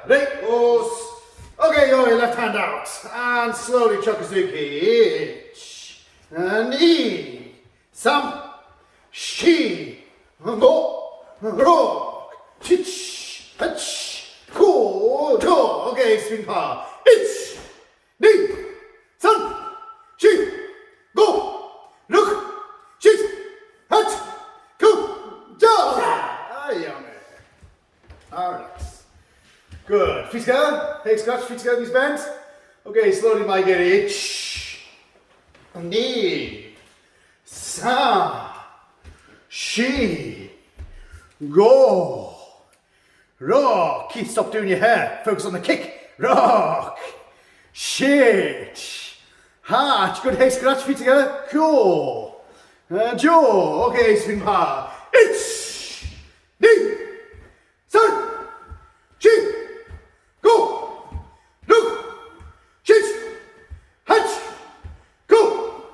Ready? Pause. Okay, your left hand out. And slowly Chokazuki. Ich. And E. Sam. Shi. Go. Rock. Chich. Hach. Cool. Go. Okay, spin power. Ich. Ni. San. Shi. Go. Look. Chich. Hach. Go. Ja. Yummy. Relax. Good. Feet together. Hey, scratch. Feet together. These bends. Okay, slowly my get itch. Ni. Sa. She. Go. Rock. Keith, stop doing your hair. Focus on the kick. Rock. Shit. Hatch. Good. Hey, scratch. Feet together. Cool. Joe. Okay, spin power. Itch. Ni. San. She. Go. Look. Chit. Hatch. Go.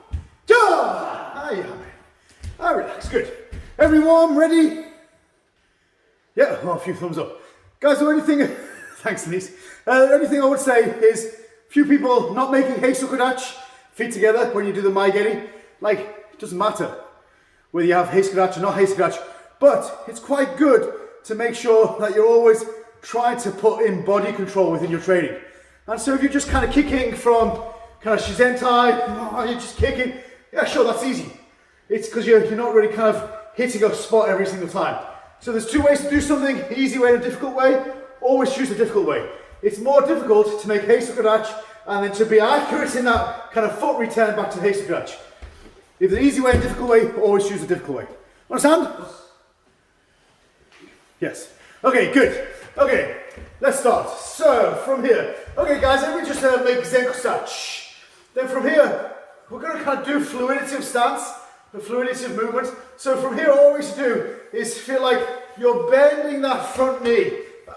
Ja. Relax. Good. Everyone ready? Yeah. Oh, a few thumbs up. Guys, the only thing, thanks Denise. The only thing I would say is few people not making Heisukudachi feet together when you do the Maigeri. Like, it doesn't matter whether you have Heisukudachi or not Heisukudachi, but it's quite good to make sure that you're always trying to put in body control within your training. And so if you're just kind of kicking from kind of Shizentai, you're just kicking, yeah, sure, that's easy. It's because you're not really kind of hitting a spot every single time. So there's two ways to do something, the easy way and a difficult way. Always choose the difficult way. It's more difficult to make Heisukudachi and then to be accurate in that kind of foot return back to Heisukudachi. If the easy way and difficult way, always choose the difficult way. Understand? Yes. Okay, good. Okay, let's start. So, from here. Okay, guys, let me just make Zenkusachi. Then from here, we're going to kind of do fluidity of stance, the fluidity of movement. So from here, all we need to do is feel like you're bending that front knee,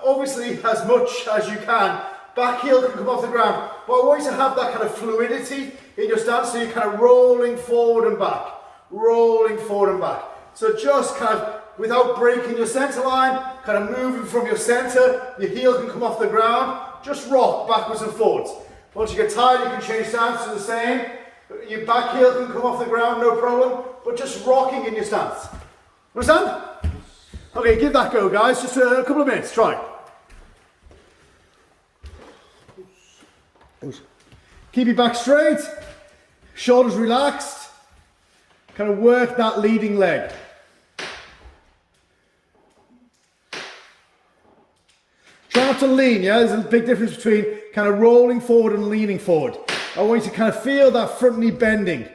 obviously as much as you can. Back heel can come off the ground, but I want you to have that kind of fluidity in your stance, so you're kind of rolling forward and back, rolling forward and back. So just kind of, without breaking your center line, kind of moving from your center, your heel can come off the ground, just rock backwards and forwards. Once you get tired, you can change stance to the same. Your back heel can come off the ground, no problem, but just rocking in your stance. Understand? Okay, give that a go, guys. Just a couple of minutes, try. Keep your back straight, shoulders relaxed, kind of work that leading leg. Try not to lean, yeah? There's a big difference between kind of rolling forward and leaning forward. I want you to kind of feel that front knee bending.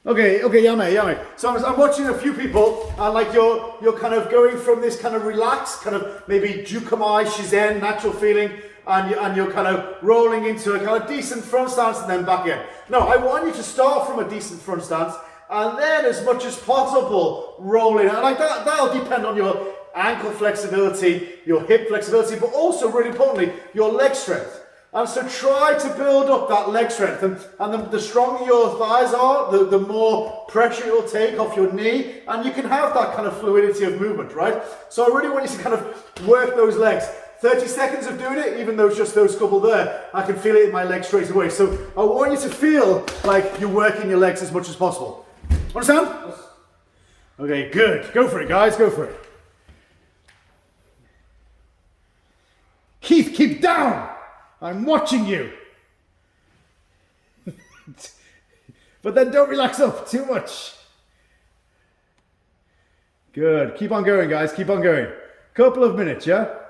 Okay, yummy. So I'm watching a few people, and like you're kind of going from this kind of relaxed, kind of maybe Jukamai, Shizen, natural feeling, and you're kind of rolling into a kind of decent front stance and then back in. No, I want you to start from a decent front stance, and then as much as possible roll in. And like that'll depend on your ankle flexibility, your hip flexibility, but also really importantly, your leg strength. And so try to build up that leg strength, and the stronger your thighs are, the more pressure it'll take off your knee, and you can have that kind of fluidity of movement, right? So I really want you to kind of work those legs. 30 seconds of doing it, even though it's just those couple there, I can feel it in my legs straight away. So I want you to feel like you're working your legs as much as possible. Understand? Okay, good. Go for it, guys. Go for it. Keith, keep down. I'm watching you. But then don't relax up too much. Good. Keep on going, guys. Keep on going. Couple of minutes, yeah?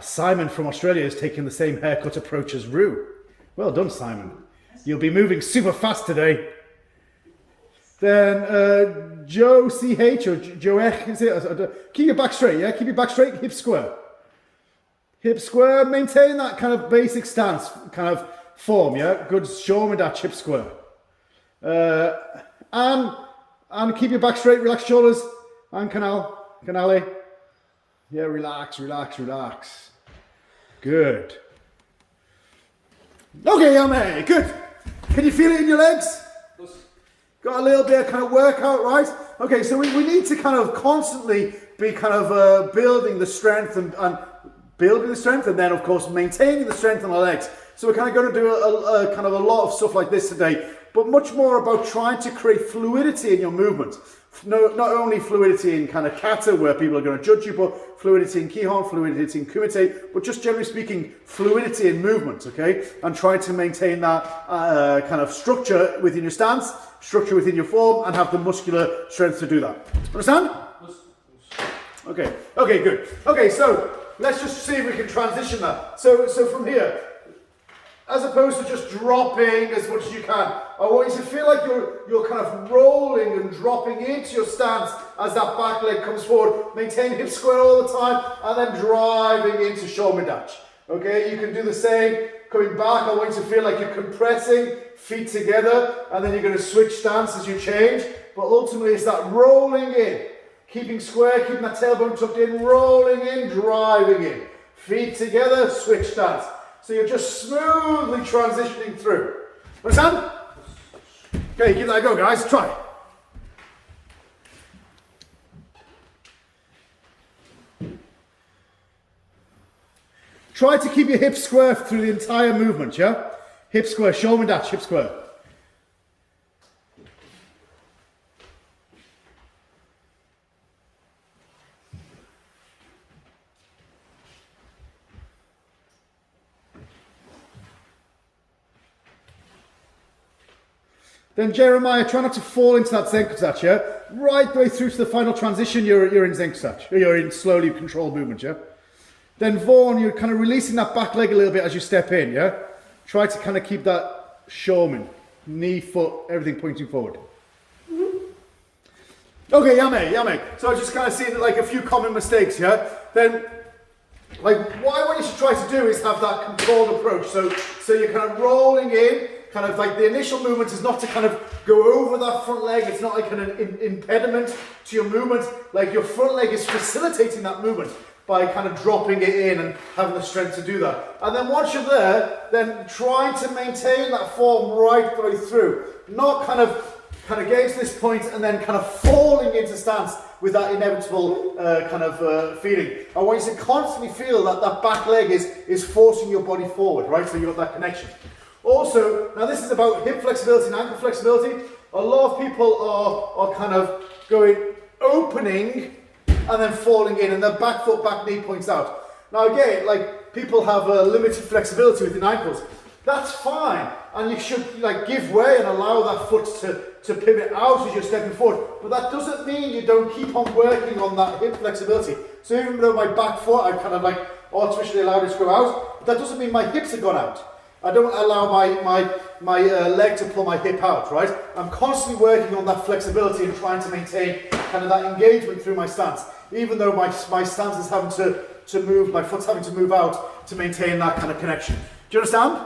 Simon from Australia is taking the same haircut approach as Rue. Well done, Simon. You'll be moving super fast today. Then Joe CH or Joech, is it? Keep your back straight, yeah? Keep your back straight, hip square. Hip square, maintain that kind of basic stance, kind of form, yeah? Good Shomendachi hip square. And keep your back straight, relax shoulders, and canale. Yeah, relax. Good. Okay, Yame, good. Can you feel it in your legs? Got a little bit of kind of workout, right? Okay, so we need to kind of constantly be kind of building the strength and building the strength, and then of course maintaining the strength on our legs. So we're kind of going to do a kind of a lot of stuff like this today, but much more about trying to create fluidity in your movement. Not only fluidity in kind of kata, where people are going to judge you, but fluidity in kihon, fluidity in kumite, but just generally speaking, fluidity in movement, okay? And trying to maintain that kind of structure within your stance, structure within your form, and have the muscular strength to do that. Understand? Okay, okay, good. Okay, so let's just see if we can transition that. So from here, as opposed to just dropping as much as you can, I want you to feel like you're kind of rolling and dropping into your stance as that back leg comes forward. Maintain hip square all the time, and then driving into shoulder dash. Okay, you can do the same. Coming back, I want you to feel like you're compressing, feet together, and then you're going to switch stance as you change. But ultimately, it's that rolling in. Keeping square, keeping that tailbone tucked in, rolling in, driving in. Feet together, switch stance. So you're just smoothly transitioning through. Understand? Okay, give that a go, guys. Try. Try to keep your hips square through the entire movement, yeah? Hip square, shoulder dash, hip square. Then Jeremiah, try not to fall into that Zenko-Satch, yeah? Right the way through to the final transition, you're in Zenko-Satch. You're in slowly controlled movement, yeah? Then Vaughan, you're kind of releasing that back leg a little bit as you step in, yeah? Try to kind of keep that Shomin, knee, foot, everything pointing forward. Okay, yame. So I just kind of see like a few common mistakes, yeah? Then, like, what I want you to try to do is have that controlled approach. So you're kind of rolling in, kind of like the initial movement is not to kind of go over that front leg. It's not like an impediment to your movement. Like your front leg is facilitating that movement by kind of dropping it in and having the strength to do that. And then once you're there, then trying to maintain that form right the way through. Not kind of getting to this point and then kind of falling into stance with that inevitable feeling. I want you to constantly feel that that back leg is forcing your body forward, right? So you've got that connection. Also, now this is about hip flexibility and ankle flexibility. A lot of people are kind of going opening and then falling in, and their back foot, back knee points out. Now again, like people have a limited flexibility within ankles. That's fine, and you should like give way and allow that foot to pivot out as you're stepping forward. But that doesn't mean you don't keep on working on that hip flexibility. So even though my back foot, I've kind of like artificially allowed it to go out, but that doesn't mean my hips have gone out. I don't allow my leg to pull my hip out, right? I'm constantly working on that flexibility and trying to maintain kind of that engagement through my stance, even though my stance is having to move, my foot's having to move out to maintain that kind of connection. Do you understand?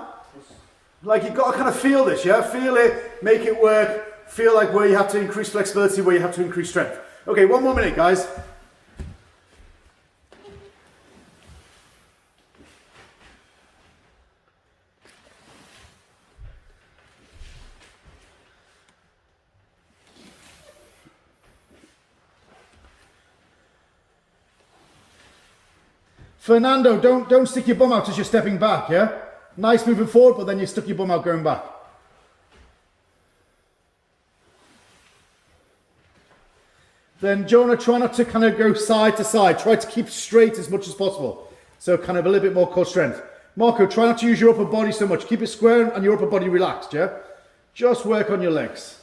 Like you've got to kind of feel this, yeah? Feel it, make it work, feel like where you have to increase flexibility, where you have to increase strength. Okay, 1 more minute, guys. Fernando, don't stick your bum out as you're stepping back, yeah? Nice moving forward, but then you stuck your bum out going back. Then Jonah, try not to kind of go side to side. Try to keep straight as much as possible. So kind of a little bit more core strength. Marco, try not to use your upper body so much. Keep it square and your upper body relaxed, yeah? Just work on your legs.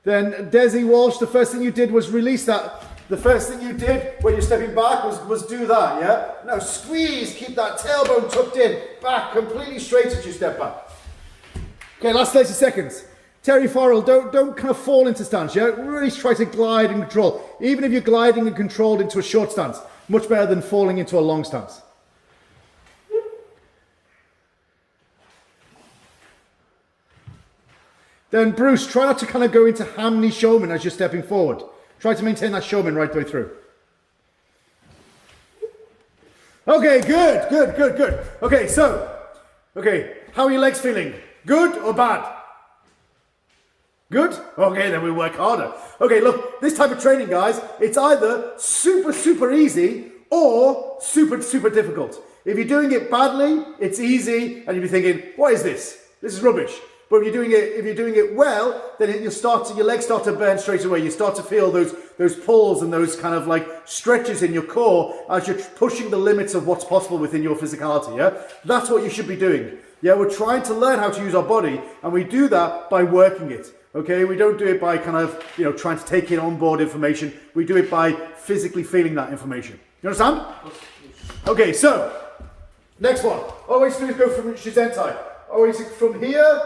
Then Desi Walsh, the first thing you did was release that. The first thing you did when you're stepping back was do that, yeah? Now squeeze, keep that tailbone tucked in, back, completely straight as you step back. Okay, last 30 seconds. Terry Farrell, don't kind of fall into stance, yeah? Really try to glide and control. Even if you're gliding and controlled into a short stance, much better than falling into a long stance. Then Bruce, try not to kind of go into ham knee showman as you're stepping forward. Try to maintain that showman right the way through. Okay, good. Okay, how are your legs feeling? Good or bad? Good? Okay, then we work harder. Okay, look, this type of training, guys, it's either super, super easy or super, super difficult. If you're doing it badly, it's easy, and you'll be thinking, what is this? This is rubbish. But if you're doing it well, then your legs start to burn straight away. You start to feel those pulls and those kind of like stretches in your core as you're pushing the limits of what's possible within your physicality. Yeah, that's what you should be doing. Yeah, we're trying to learn how to use our body, and we do that by working it. Okay, we don't do it by kind of trying to take in onboard information. We do it by physically feeling that information. You understand? Okay, so next one. Always do is go from Shizentai. Always from here,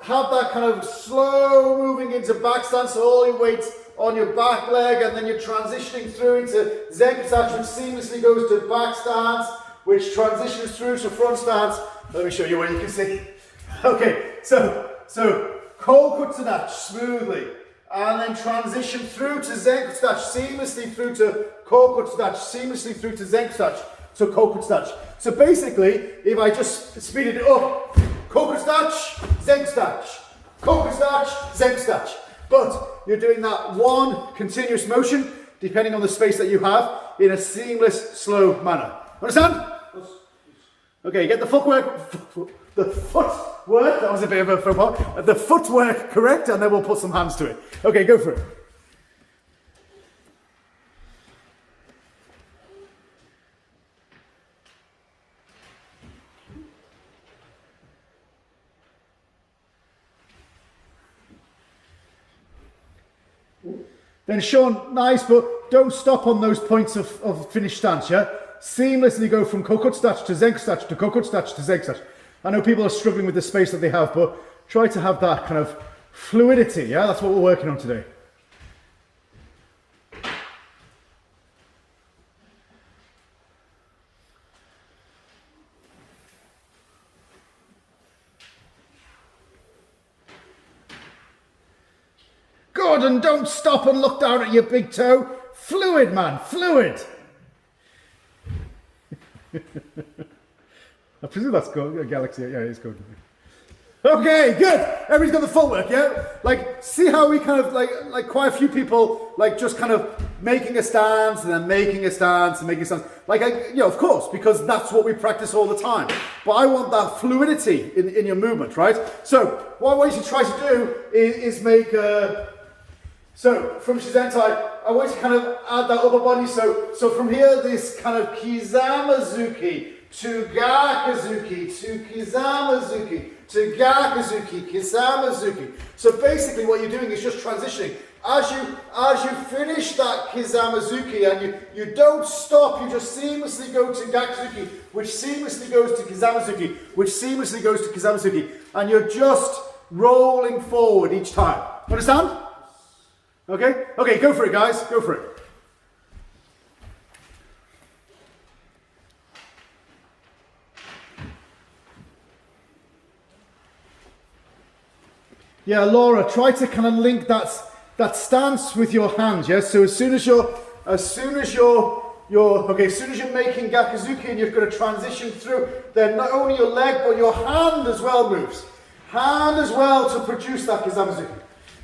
have that kind of slow moving into back stance, so all your weight's on your back leg, and then you're transitioning through into Zenkutach, which seamlessly goes to back stance, which transitions through to front stance. Let me show you where you can see. Okay, so Kokutsudachi smoothly, and then transition through to Zenkutsudachi, seamlessly through to Kokutsudachi, seamlessly through to Zenkutsudachi, so Kokutsudachi. So basically, if I just speeded it up, Kokutsudachi, Zenkutsudachi, Kokutsudachi, Zenkutsudachi. But you're doing that one continuous motion, depending on the space that you have, in a seamless, slow manner. Understand? Okay, get the footwork, that was a bit of a faux pas. The footwork correct, and then we'll put some hands to it. Okay, go for it. Then Sean, nice, but don't stop on those points of finished stance, yeah? Seamlessly go from Kokutsudachi to Zenkutsudachi to Kokutsudachi to Zenkutsudachi. I know people are struggling with the space that they have, but try to have that kind of fluidity, yeah? That's what we're working on today. Good, and don't stop and look down at your big toe. Fluid, man, fluid. I presume that's good, a galaxy, yeah, it's good. Okay, good. Everybody's got the footwork, yeah? Like, see how we kind of, like quite a few people, like, just kind of making a stance and then making a stance and making a stance. Like, of course, because that's what we practice all the time. But I want that fluidity in your movement, right? So, what I want you to try to do is make a... So, from Shizentai, I want you to kind of add that upper body. So from here, this kind of Kizamazuki to Gakazuki to Kizamazuki to Gakazuki, Kizamazuki. So basically what you're doing is just transitioning. As you finish that Kizamazuki and you don't stop, you just seamlessly go to Gakazuki, which seamlessly goes to Kizamazuki, which seamlessly goes to Kizamazuki. And you're just rolling forward each time. Understand? Okay? Okay, go for it, guys. Go for it. Yeah, Laura, try to kind of link that stance with your hands, yeah? So as soon as you're making Gakazuki and you're going to transition through, then not only your leg, but your hand as well moves. Hand as well to produce that Kizamazuki.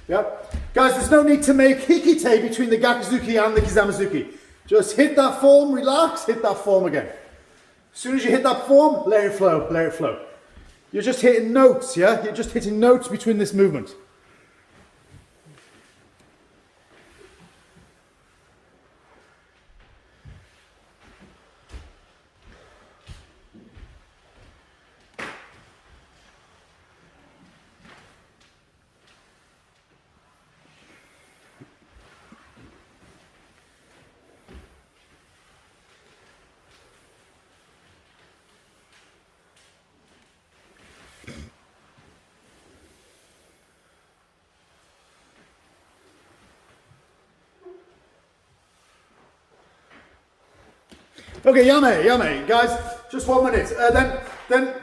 Yep. Guys, there's no need to make hikite between the Gakazuki and the Kizamazuki. Just hit that form, relax, hit that form again. As soon as you hit that form, let it flow, let it flow. You're just hitting notes, yeah? You're just hitting notes between this movement. Okay, yame, guys, just 1 minute. Then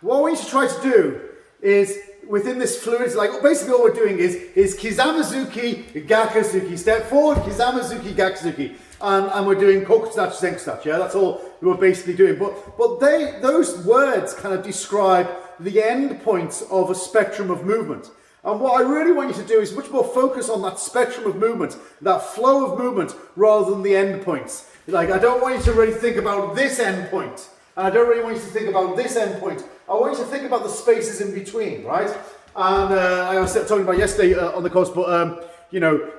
what I want you to try to do is within this fluidity, like basically all we're doing is Kizamazuki, Gakuzuki, step forward, Kizamazuki, Gakuzuki. And we're doing kokustachi, senkustachi, yeah? That's all we're basically doing. But those words kind of describe the end points of a spectrum of movement. And what I really want you to do is much more focus on that spectrum of movement, that flow of movement, rather than the end points. Like, I don't want you to really think about this end point. And I don't really want you to think about this end point. I want you to think about the spaces in between, right? And I was talking about yesterday on the course, but, you know,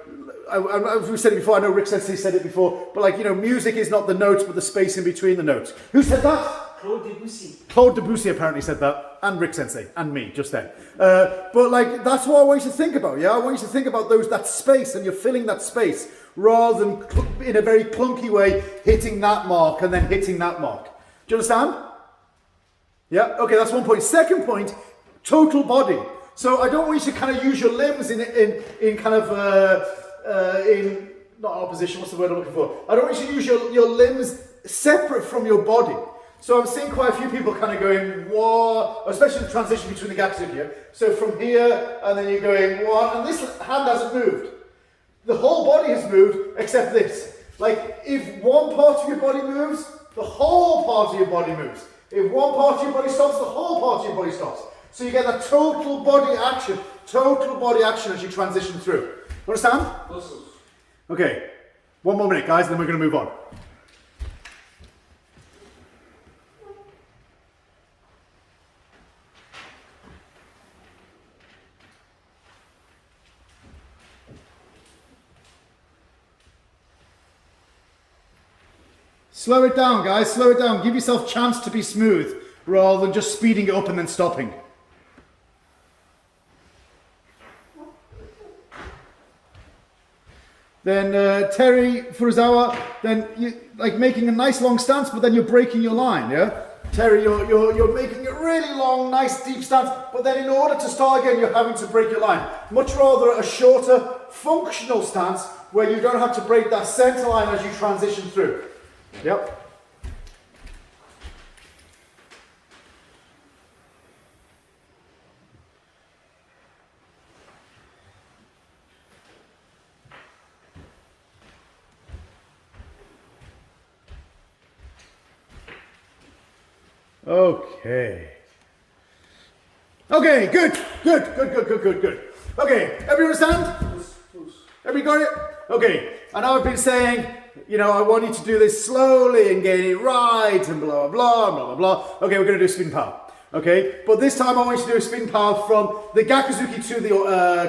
we said it before, I know Rick Sensei said it before, but like, you know, music is not the notes, but the space in between the notes. Who said that? Claude Debussy. Claude Debussy apparently said that, and Rick Sensei, and me, just then. But like, that's what I want you to think about, yeah? I want you to think about that space, and you're filling that space, rather than in a very clunky way, hitting that mark, and then hitting that mark. Do you understand? Yeah, okay, that's one point. Second point, total body. So I don't want you to kind of use your limbs in kind of, in, not opposition, what's the word I'm looking for? I don't want you to use your limbs separate from your body. So I'm seeing quite a few people kind of going, whoa, especially the transition between the gakuzuki here. So from here, and then you're going, whoa, and this hand hasn't moved. The whole body has moved, except this. Like, if one part of your body moves, the whole part of your body moves. If one part of your body stops, the whole part of your body stops. So you get that total body action as you transition through. Understand? Okay, one more minute, guys, then we're going to move on. Slow it down, guys, slow it down. Give yourself a chance to be smooth, rather than just speeding it up and then stopping. Then Terry Furuzawa, then you like making a nice long stance, but then you're breaking your line, yeah? Terry, you're making a really long, nice deep stance, but then in order to start again, you're having to break your line. Much rather a shorter, functional stance, where you don't have to break that center line as you transition through. Yep. Okay. Okay, good. Okay, everyone understand? Everybody got it? Okay, I know I've been saying, you know, I want you to do this slowly and get it right and blah, blah, blah, blah, blah. Okay, we're going to do a spin power. Okay, but this time I want you to do a spin power from the Gakuzuki to the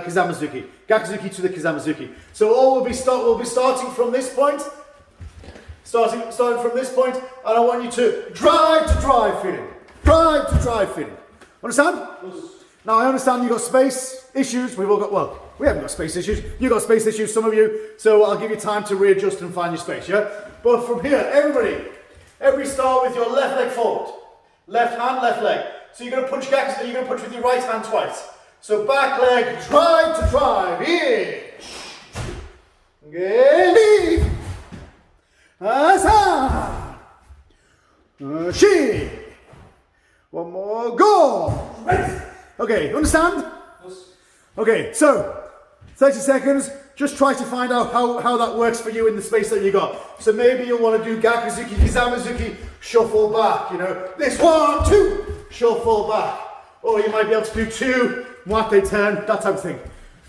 Kizamazuki. Gakuzuki to the Kizamazuki. So all we'll be starting from this point. Starting from this point, and I want you to drive to drive feeling. Drive to drive feeling. Understand? Yes. Now I understand you've got space issues. We've all got, well, we haven't got space issues. You've got space issues, some of you. So I'll give you time to readjust and find your space, yeah? But from here, everybody start with your left leg forward. Left hand, left leg. So you're going to punch Gakuzuki, you're going to punch with your right hand twice. So back leg, drive to drive. Here. Leave. Asa. She. One more, go. Okay, understand? Yes. Okay, so 30 seconds. Just try to find out how that works for you in the space that you got. So maybe you'll want to do Gakuzuki, Kizamazuki, shuffle back. You know, this 1, 2, shuffle back. Or you might be able to do 2, Muate turn, that type of thing.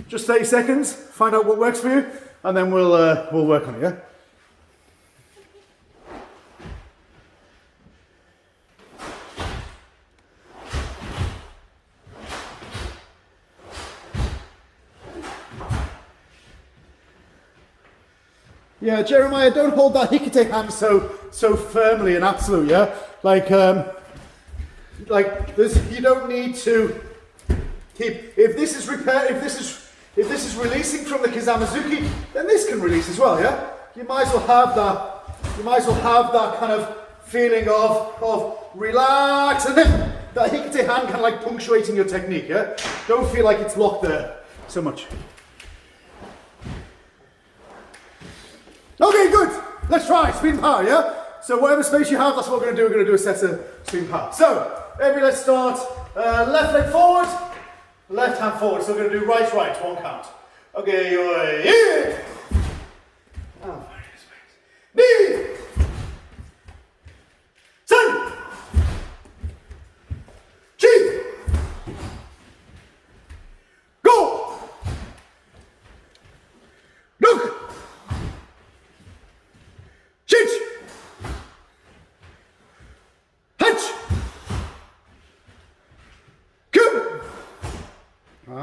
Just 30 seconds. Find out what works for you, and then we'll work on it. Yeah. Yeah, Jeremiah, don't hold that hikite hand so firmly and absolute, yeah? Like this, you don't need to keep, if this is releasing from the Kizamazuki, then this can release as well, yeah? You might as well have that kind of feeling of relax, and then that hikite hand kind of like punctuating your technique, yeah? Don't feel like it's locked there so much. Okay, good. Let's try spin power, yeah? So whatever space you have, that's what we're going to do. We're going to do a set of spin power. So, everybody, let's start. Left leg forward. left hand forward. So we're going to do right, right, one count. Okay, yeah. Oh, knee. Sun. Chi. Go. Look. Chich. Hutch. Come.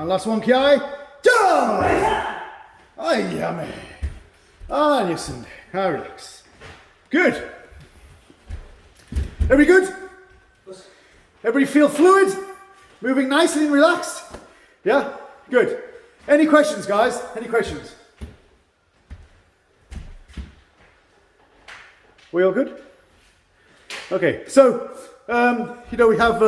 Last one, Kiai. Down. Ah, yummy. Ah, listen. Ah, relax. Good. Everybody good? Everybody feel fluid? Moving nicely and relaxed? Yeah? Good. Any questions, guys? Any questions? We all good? Okay, so, you know, we have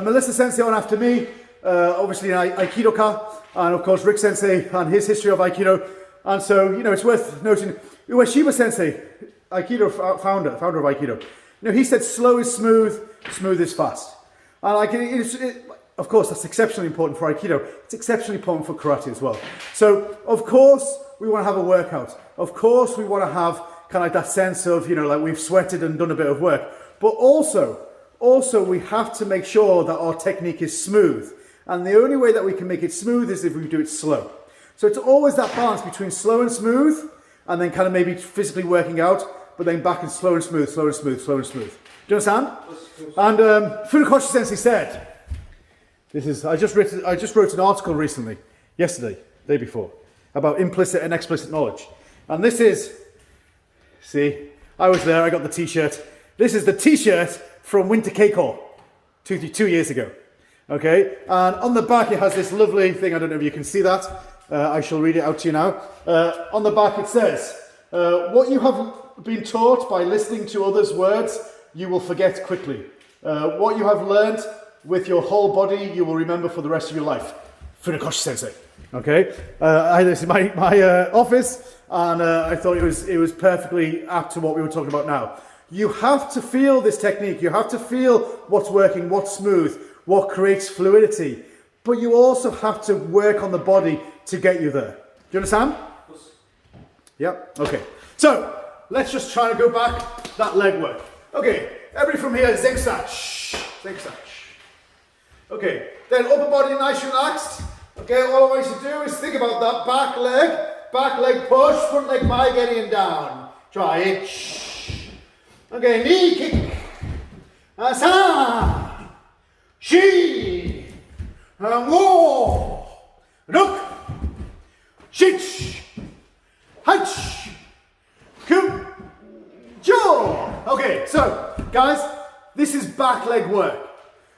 Melissa Sensei on after me, obviously an Aikido-ka, and of course Rick Sensei and his history of Aikido. And so, you know, it's worth noting, Ueshiba Sensei, Aikido founder of Aikido, you know, he said slow is smooth, smooth is fast. And like, of course, that's exceptionally important for Aikido. It's exceptionally important for karate as well. So, of course, we want to have a workout. Of course, we want to have kind of like that sense of, you know, like we've sweated and done a bit of work. But also we have to make sure that our technique is smooth. And the only way that we can make it smooth is if we do it slow. So it's always that balance between slow and smooth, and then kind of maybe physically working out, but then back in slow and smooth, slow and smooth, slow and smooth. Do you understand? And Funakoshi Sensei said, I just wrote an article recently, yesterday, day before, about implicit and explicit knowledge. And this is, see, I was there, I got the t-shirt. This is the t-shirt from Winter Keiko 2 years ago. Okay, and on the back it has this lovely thing, I don't know if you can see that. I shall read it out to you now. On the back it says, what you have been taught by listening to others' words, you will forget quickly. What you have learned with your whole body, you will remember for the rest of your life. Funakoshi Sensei. Okay, I had this in my office, and I thought it was perfectly apt to what we were talking about now. You have to feel this technique. You have to feel what's working, what's smooth, what creates fluidity. But you also have to work on the body to get you there. Do you understand? Yeah. Okay. So let's just try to go back that leg work. Okay. Everybody from here, zigzag. Zigzag. Okay. Then upper body nice relaxed. Okay. All I want you to do is think about that back leg push, front leg by getting down. Try it. Okay. Knee kick. Asa. Shi. Wo. Look. Shich. Hunch. Kum. Jaw. Okay, so guys, this is back leg work,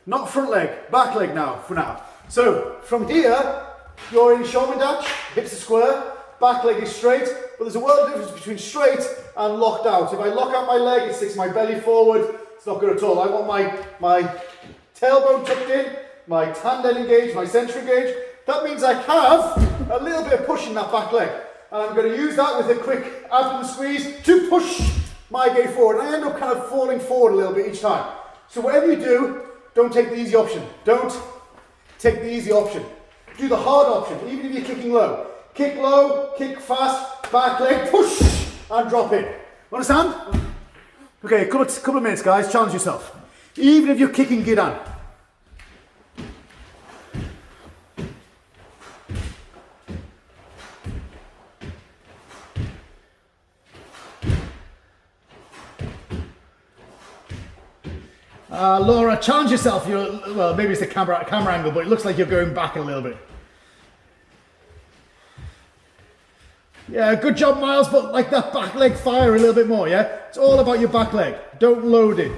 not front leg. Back leg now for now. So from here, you're in Shomen dash, hips are square, back leg is straight, but there's a world of difference between straight and locked out. If I lock out my leg, it sticks my belly forward. It's not good at all. I want my tailbone tucked in, my tandem engaged, my center engaged. That means I have a little bit of push in that back leg. And I'm going to use that with a quick abdomen squeeze to push my gait forward. And I end up kind of falling forward a little bit each time. So whatever you do, don't take the easy option. Don't take the easy option. Do the hard option, even if you're kicking low. Kick low, kick fast, back leg, push, and drop in. Understand? Okay, couple of minutes, guys. Challenge yourself. Even if you're kicking Gidan. Laura, challenge yourself. Well, maybe it's the camera angle, but it looks like you're going back a little bit. Yeah, good job, Miles, but like that back leg fire a little bit more, yeah? It's all about your back leg. Don't load it.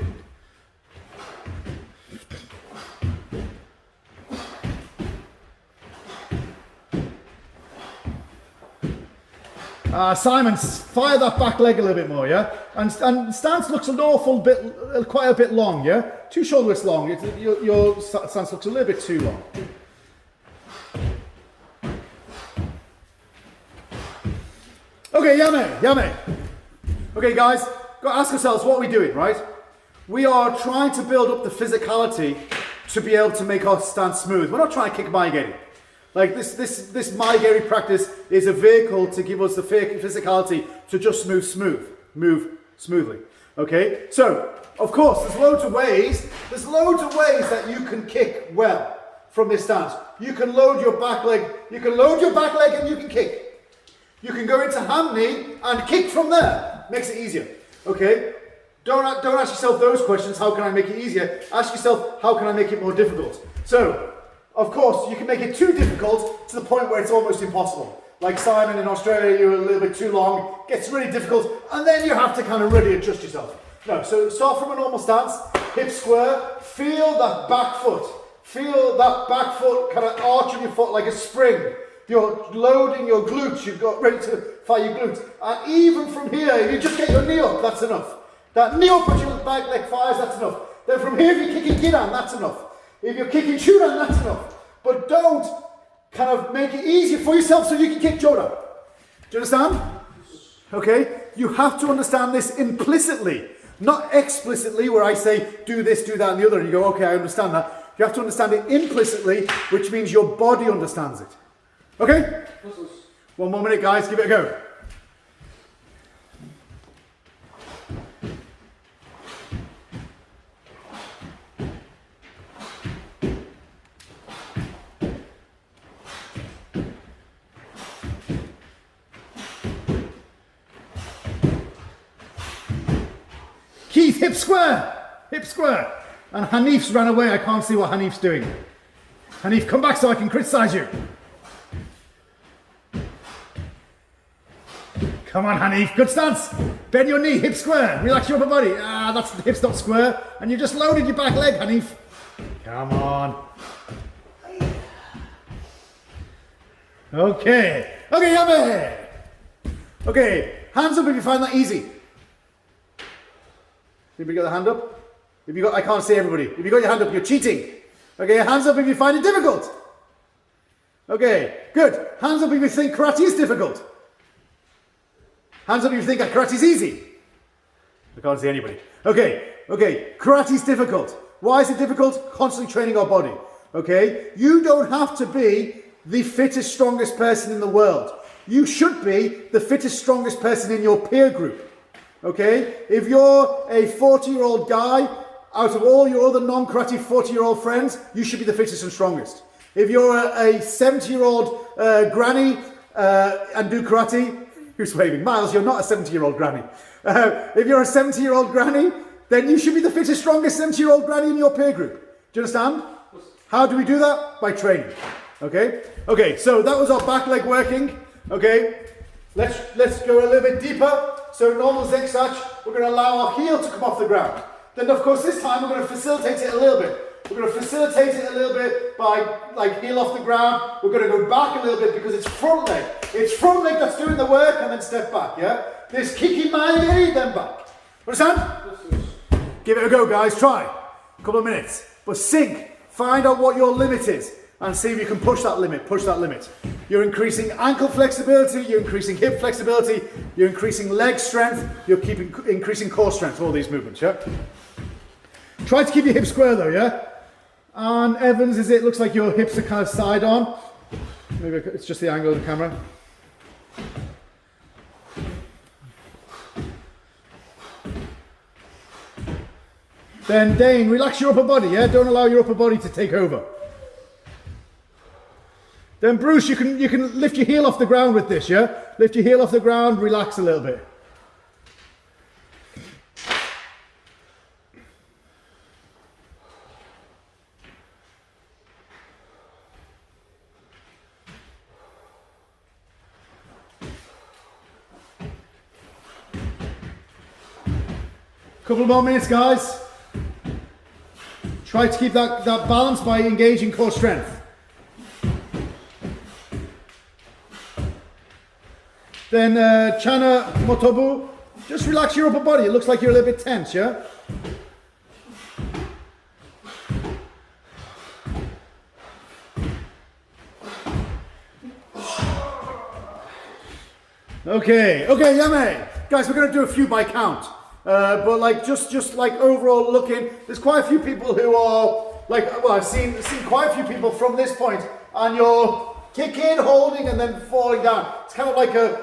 Simon, fire that back leg a little bit more, yeah? And stance looks an awful bit, quite a bit long, yeah? Too shoulder widths long. Your stance looks a little bit too long. Okay, yame. Okay, guys, got to ask ourselves what we're doing, right? We are trying to build up the physicality to be able to make our stance smooth. We're not trying to kick Maigeri. Like this Maigeri practice is a vehicle to give us the physicality to just move smoothly. Okay, so of course there's loads of ways that you can kick well from this stance. You can load your back leg, and you can kick. You can go into ham knee and kick from there. Makes it easier. Okay? Don't ask yourself those questions, how can I make it easier? Ask yourself, how can I make it more difficult? So, of course, you can make it too difficult to the point where it's almost impossible. Like Simon in Australia, you're a little bit too long, gets really difficult, and then you have to kind of really adjust yourself. No, so start from a normal stance, hip square, feel that back foot kind of arch of your foot like a spring. You're loading your glutes, you've got ready to fire your glutes. And even from here, if you just get your knee up, that's enough. That knee up as your back leg fires, that's enough. Then from here, if you're kicking Gidan, that's enough. If you're kicking Shudan, that's enough. But don't kind of make it easier for yourself so you can kick Jodan. Do you understand? Okay? You have to understand this implicitly, not explicitly, where I say, do this, do that, and the other, and you go, okay, I understand that. You have to understand it implicitly, which means your body understands it. Okay? One more minute, guys, give it a go. Keith, hip square. And Hanif's ran away, I can't see what Hanif's doing. Hanif, come back so I can criticize you. Come on, Hanif, good stance. Bend your knee, hip square, relax your upper body. That's the hip's not square. And you just loaded your back leg, Hanif. Come on. Okay, yummy. Okay, hands up if you find that easy. Anybody got the hand up? If you got, I can't see everybody. If you got your hand up, you're cheating. Okay, hands up if you find it difficult. Okay, good. Hands up if you think karate is difficult. Hands up if you think that karate is easy. I can't see anybody. Okay, karate is difficult. Why is it difficult? Constantly training our body. Okay, you don't have to be the fittest, strongest person in the world. You should be the fittest, strongest person in your peer group. Okay, if you're a 40-year-old guy, out of all your other non-karate 40-year-old friends, you should be the fittest and strongest. If you're a 70-year-old granny and do karate, who's waving? Miles, you're not a 70-year-old granny. If you're a 70-year-old granny, then you should be the fittest, strongest 70-year-old granny in your peer group. Do you understand? How do we do that? By training. Okay, so that was our back leg working. Okay, let's go a little bit deeper. So normal zigzag, we're going to allow our heel to come off the ground. Then of course this time we're going to facilitate it a little bit. We're going to facilitate it a little bit by like heel off the ground. We're going to go back a little bit because it's front leg. It's front leg that's doing the work and then step back, yeah? This kicking Maigeri, then back. Understand? Give it a go, guys. Try. A couple of minutes. But sink. Find out what your limit is and see if you can push that limit. You're increasing ankle flexibility, you're increasing hip flexibility, you're increasing leg strength, you're increasing core strength, all these movements, yeah? Try to keep your hips square though, yeah? And Evans, it looks like your hips are kind of side on. Maybe it's just the angle of the camera. Then Dane, relax your upper body, yeah? Don't allow your upper body to take over. Then Bruce, you can lift your heel off the ground with this, yeah? Lift your heel off the ground, relax a little bit. Couple more minutes, guys. Try to keep that balance by engaging core strength. Then Chana Motobu, just relax your upper body. It looks like you're a little bit tense, yeah? Okay, yummy. Guys, we're going to do a few by count. But like just like overall looking, there's quite a few people who are like, well, I've seen quite a few people from this point, and you're kicking, holding, and then falling down. It's kind of like a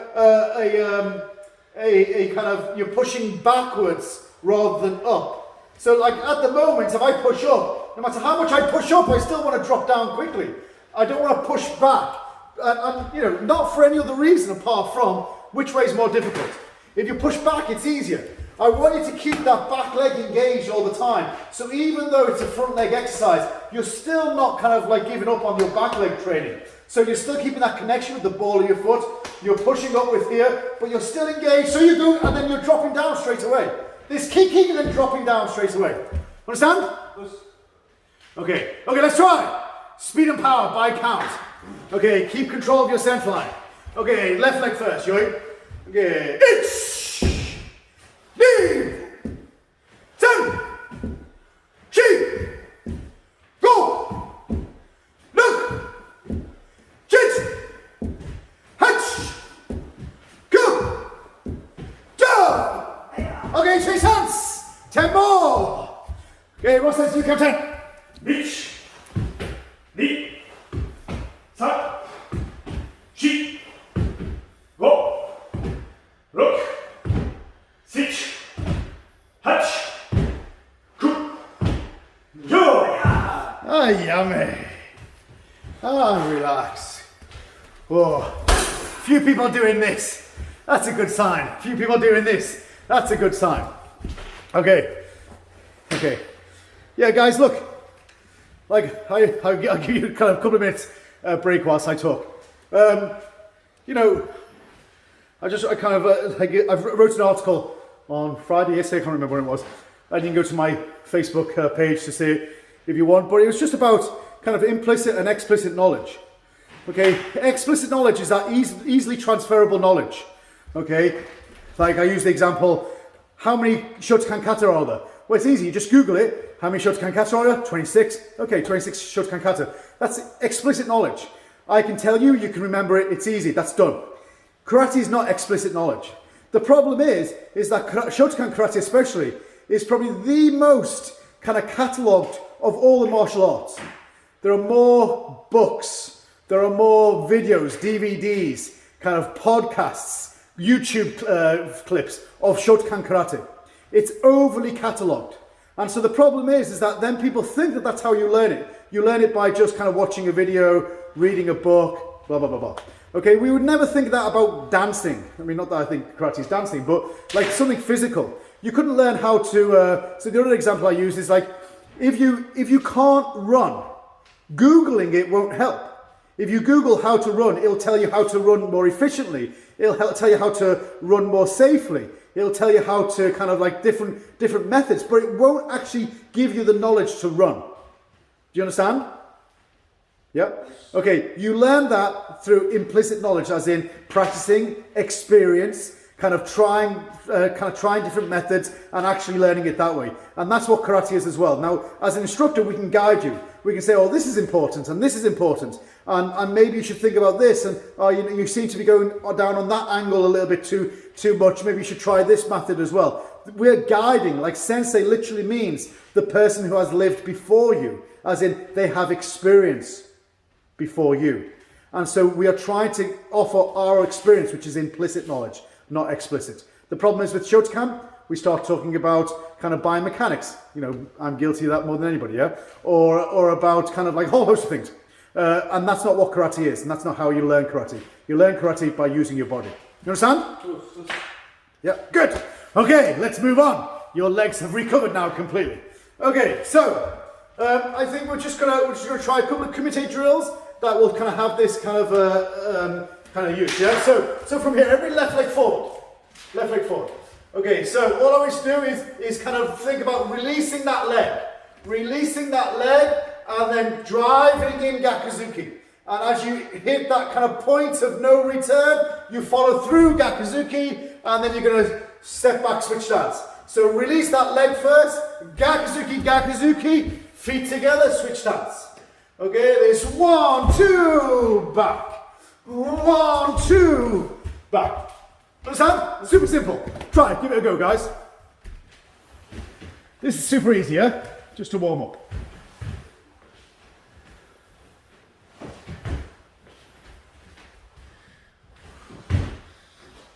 kind of, you're pushing backwards rather than up. So like at the moment, if I push up, no matter how much I push up, I still want to drop down quickly. I don't want to push back, and you know, not for any other reason apart from which way is more difficult. If you push back, it's easier. I want you to keep that back leg engaged all the time. So even though it's a front leg exercise, you're still not kind of like giving up on your back leg training. So you're still keeping that connection with the ball of your foot. You're pushing up with here, but you're still engaged. So you go, and then you're dropping down straight away. This kicking and then dropping down straight away. Understand? Okay, let's try. Speed and power by count. Okay, keep control of your center line. Okay, left leg first, Joey. Okay, it's leave. 10. She. Go. Look. Chit. Hatch. Go. Jump. Okay, 3 hands. 10 more. Okay, what says you, Captain? Reach. Knee. Tap. She. Go. Look. Sit. Hatch. Cook. Go. Ah, yummy. Ah, relax. Oh, few people doing this. That's a good sign. Few people doing this. That's a good sign. Okay. Yeah, guys, look. Like, I'll give you kind of a couple of minutes break whilst I talk. You know, I wrote an article on Friday, yesterday, I can't remember when it was. And you can go to my Facebook page to see it if you want. But it was just about kind of implicit and explicit knowledge. Okay, explicit knowledge is that easily transferable knowledge. Okay, like I use the example, how many Shotokan kata are there? Well, it's easy, you just Google it. How many Shotokan kata are there? 26. Okay, 26 Shotokan kata. That's explicit knowledge. I can tell you, you can remember it, it's easy, that's done. Karate is not explicit knowledge. The problem is that Shotokan karate especially is probably the most kind of catalogued of all the martial arts. There are more books, there are more videos, DVDs, kind of podcasts, YouTube clips of Shotokan karate. It's overly catalogued. And so the problem is that then people think that that's how you learn it. You learn it by just kind of watching a video, reading a book, blah, blah, blah, blah. Okay, we would never think that about dancing. I mean, not that I think karate is dancing, but like something physical. You couldn't learn how to, so the other example I use is like, if you can't run, Googling it won't help. If you Google how to run, it'll tell you how to run more efficiently. It'll tell you how to run more safely. It'll tell you how to kind of like different methods, but it won't actually give you the knowledge to run. Do you understand? Yeah? Okay, you learn that through implicit knowledge, as in practicing, experience, kind of trying different methods and actually learning it that way. And that's what karate is as well. Now, as an instructor, we can guide you. We can say, oh, this is important and this is important. And maybe you should think about this. And you seem to be going down on that angle a little bit too much. Maybe you should try this method as well. We're guiding, like sensei literally means the person who has lived before you, as in they have experience before you. And so we are trying to offer our experience, which is implicit knowledge, not explicit. The problem is with Shotokan, we start talking about kind of biomechanics. You know, I'm guilty of that more than anybody, yeah? Or about kind of like a whole host of things. And that's not what karate is, and that's not how you learn karate. You learn karate by using your body. You understand? Yeah, good. Okay, let's move on. Your legs have recovered now completely. Okay, so I think we're just gonna try a couple of kumite drills that will kind of have this kind of use. Yeah. So from here, every left leg forward. Left leg forward. Okay. So all I want you to do is kind of think about releasing that leg, and then driving in Gakuzuki. And as you hit that kind of point of no return, you follow through Gakuzuki, and then you're going to step back, switch stance. So release that leg first, Gakuzuki, Gakuzuki, feet together, switch stance. Okay, there's 1, 2, back. 1, 2, back. Understand? Super simple. Try it, give it a go, guys. This is super easy, yeah? Just to warm up.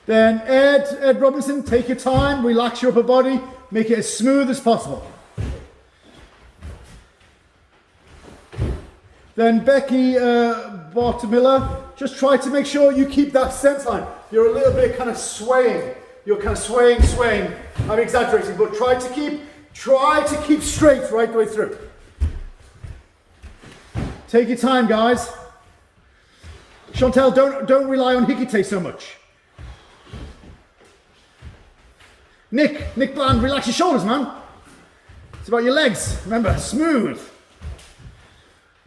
Then Ed Robinson, take your time, relax your upper body, make it as smooth as possible. Then Becky Bartamilla, just try to make sure you keep that sense line. You're a little bit kind of swaying. You're kind of swaying. I'm exaggerating, but try to keep straight right the way through. Take your time, guys. Chantel, don't rely on Hikite so much. Nick Bland, relax your shoulders, man. It's about your legs. Remember, smooth.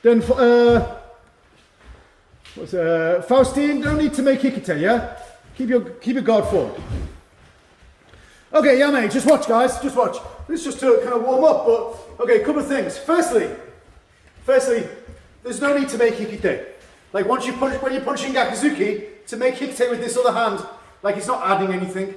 Then Faustine, don't need to make Hikite, yeah? Keep your guard forward. Okay, yeah, mate, just watch, guys, just watch. This is just to kind of warm up, but okay, a couple of things. Firstly, there's no need to make Hikite. Like when you're punching Gakuzuki, to make Hikite with this other hand, like it's not adding anything,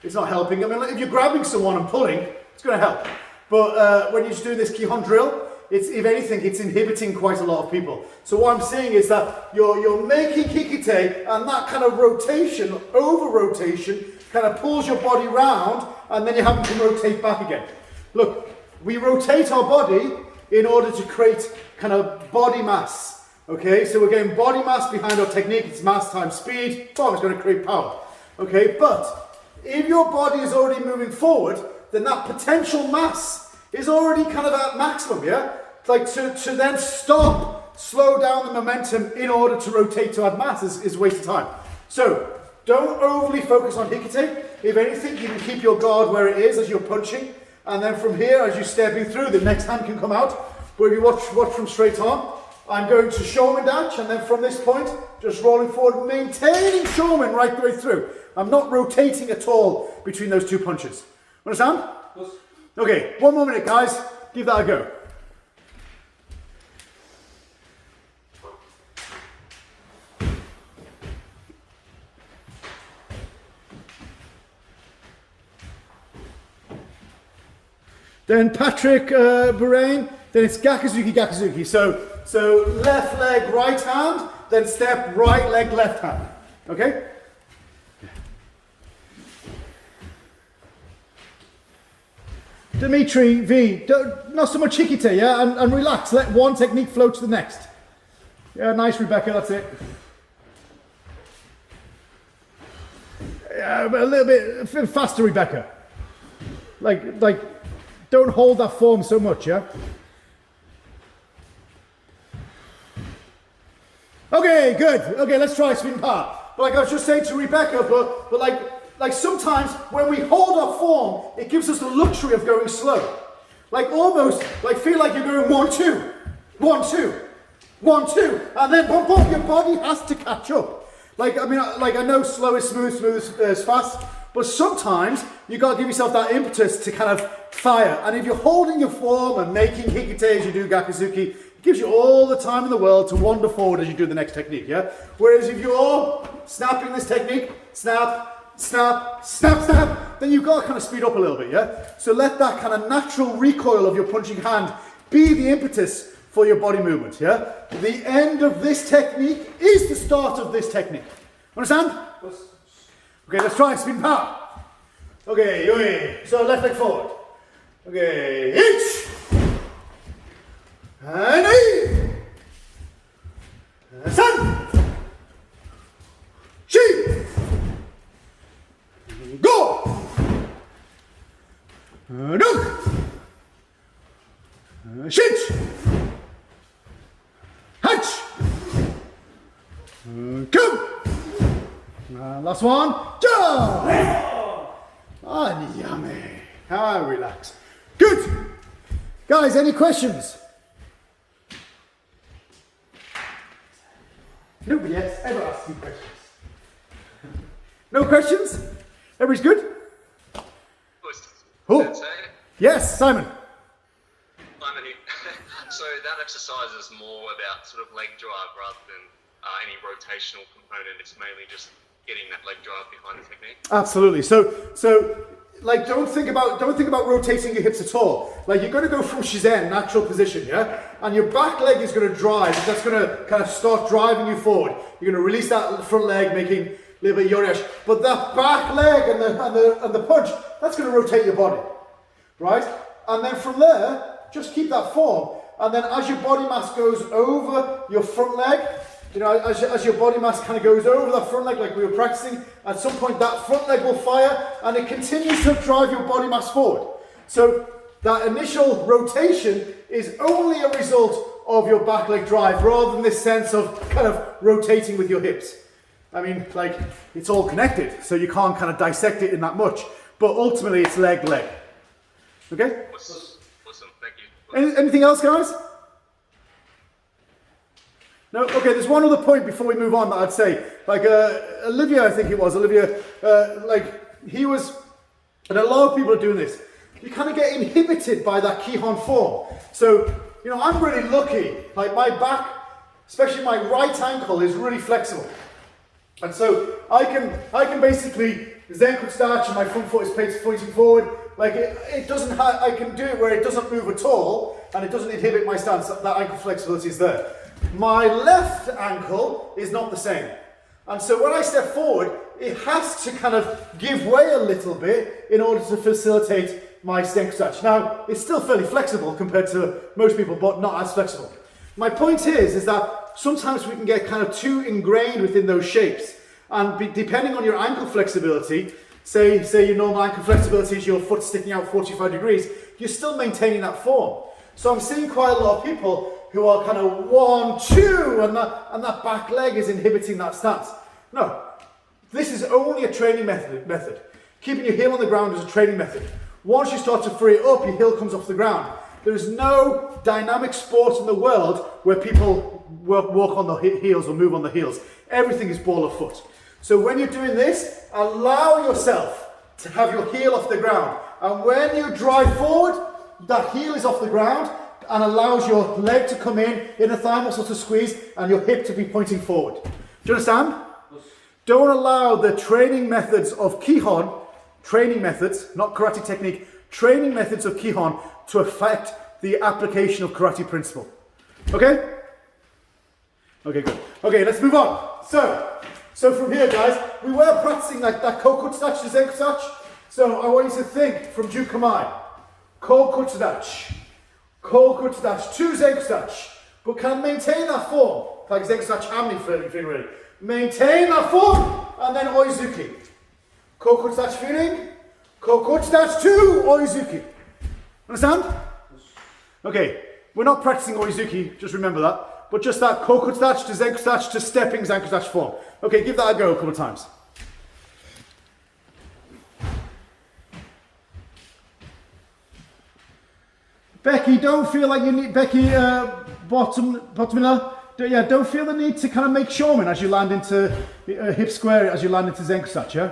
it's not helping. I mean, like, if you're grabbing someone and pulling, it's going to help. But when you're just doing this Kihon drill, if anything, it's inhibiting quite a lot of people. So what I'm saying is that you're making Hikite, and that kind of rotation, over-rotation, kind of pulls your body round, and then you're having to rotate back again. Look, we rotate our body in order to create kind of body mass. Okay, so we're getting body mass behind our technique. It's mass times speed. Boom, it's going to create power. Okay, but if your body is already moving forward, then that potential mass is already kind of at maximum, yeah? Like to then stop, slow down the momentum in order to rotate to add mass is a waste of time. So don't overly focus on Hikite. If anything, you can keep your guard where it is as you're punching, and then from here, as you're stepping through, the next hand can come out. But if you watch from straight arm, I'm going to Shomen dash, and then from this point, just rolling forward, maintaining Shomen right the way through. I'm not rotating at all between those two punches. Understand? Yes. Okay, 1 more minute, guys. Give that a go. Then Patrick Bourain, then it's Gakuzuki. So left leg, right hand, then step, right leg, left hand. Okay? Dimitri V, not so much Hikite, yeah? And relax, let one technique flow to the next. Yeah, nice, Rebecca, that's it. Yeah, but a little bit faster, Rebecca. Like, don't hold that form so much, yeah? Okay, good. Okay, let's try spin power. But like I was just saying to Rebecca, but like sometimes when we hold our form, it gives us the luxury of going slow. Like almost, like feel like you're going 1, 2, 1, 2, 1, 2, and then boom, boom, your body has to catch up. Like, I mean, like I know slow is smooth is fast, but sometimes you got to give yourself that impetus to kind of fire. And if you're holding your form and making Hikite as you do Gakuzuki, it gives you all the time in the world to wander forward as you do the next technique, yeah? Whereas if you're snapping this technique, snap, snap, snap, snap, then you've got to kind of speed up a little bit, yeah? So let that kind of natural recoil of your punching hand be the impetus for your body movement, yeah? The end of this technique is the start of this technique. Understand? Okay, let's try spin power. Okay, so left leg forward. Okay, each. And eight. And sun. She. Go. Look. Shit. Hatch. Come. Last one. Jump. Ah, yummy. Ah, relax. Good. Guys, any questions? Nobody has ever asked me questions. No questions? Everybody's good? Oh. Sensei? Yes, Simon. Simon, so that exercise is more about sort of leg drive rather than any rotational component. It's mainly just getting that leg drive behind the technique. Absolutely. So like don't think about rotating your hips at all. Like you're going to go from Shizen, natural position, yeah? And your back leg is going to drive. That's going to kind of start driving you forward. You're going to release that front leg, making little bit yoriash. But that back leg and the punch, that's going to rotate your body, right? And then from there, just keep that form. And then as your body mass goes over your front leg, you know, as your body mass kind of goes over that front leg like we were practicing, at some point that front leg will fire and it continues to drive your body mass forward. So that initial rotation is only a result of your back leg drive rather than this sense of kind of rotating with your hips. I mean, like, it's all connected, so you can't kind of dissect it in that much, but ultimately it's leg. Okay? Awesome, thank you. Anything else, guys? No? Okay, there's one other point before we move on that I'd say. Like, Olivia, I think it was, like, he was, and a lot of people are doing this, you kind of get inhibited by that Kihon form. So, you know, I'm really lucky, like my back, especially my right ankle is really flexible. And so I can basically Zen start and my front foot is pointing forward. Like it doesn't I can do it where it doesn't move at all and it doesn't inhibit my stance. That ankle flexibility is there. My left ankle is not the same. And so when I step forward, it has to kind of give way a little bit in order to facilitate my Zen stretch. Now, it's still fairly flexible compared to most people, but not as flexible. My point is that sometimes we can get kind of too ingrained within those shapes. And depending on your ankle flexibility, say your normal ankle flexibility is your foot sticking out 45 degrees, you're still maintaining that form. So I'm seeing quite a lot of people who are kind of 1, 2, and that back leg is inhibiting that stance. No, this is only a training method. Keeping your heel on the ground is a training method. Once you start to free it up, your heel comes off the ground. There is no dynamic sport in the world where people walk on the heels or move on the heels. Everything is ball of foot. So when you're doing this, allow yourself to have your heel off the ground. And when you drive forward, that heel is off the ground and allows your leg to come in a thigh muscle to squeeze, and your hip to be pointing forward. Do you understand? Yes. Don't allow the training methods of Kihon, training methods, not karate technique, training methods of Kihon to affect the application of karate principle. Okay? Okay, good. Okay, let's move on. So from here, guys, we were practicing like that kokutsudachi to zenkutsudachi. So I want you to think from Jukamai. Kokutsudachi to zenkutsudachi. But can zenkutsudachi that form? Like zenkutsudachi hammy feeling really. Maintain that form, and then oizuki. Kokutsudachi feeling, kokutsudachi to oizuki. Understand? Okay, we're not practicing oizuki, just remember that. But just that kokutsudachi to zenkutsudachi to stepping zenkutsudachi form. Okay, give that a go a couple of times. Becky, don't feel like you need, bottomina, don't feel the need to kind of make shomen as you land into hip square, as you land into zenkutsudachi, yeah?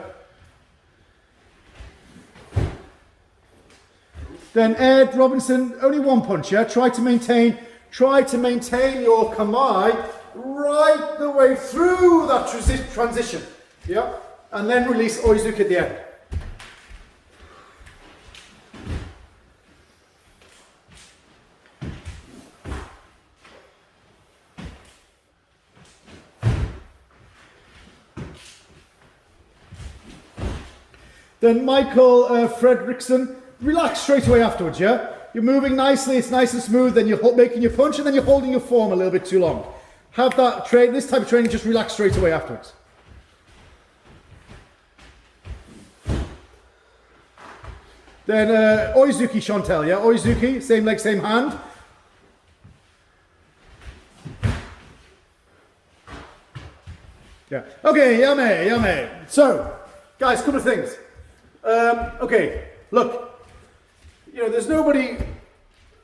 Then Ed Robinson, only one punch, yeah? Try to maintain your kamae right the way through that transition, yeah? And then release oizuki at the end. Then Michael Fredrickson, relax straight away afterwards, yeah? You're moving nicely, it's nice and smooth, then you're making your punch and then you're holding your form a little bit too long. Have that this type of training, just relax straight away afterwards. Then Oizuki Chantel, yeah? Oizuki, same leg, same hand. Yeah. Okay, yame. So, guys, couple of things. Okay, look, you know, there's nobody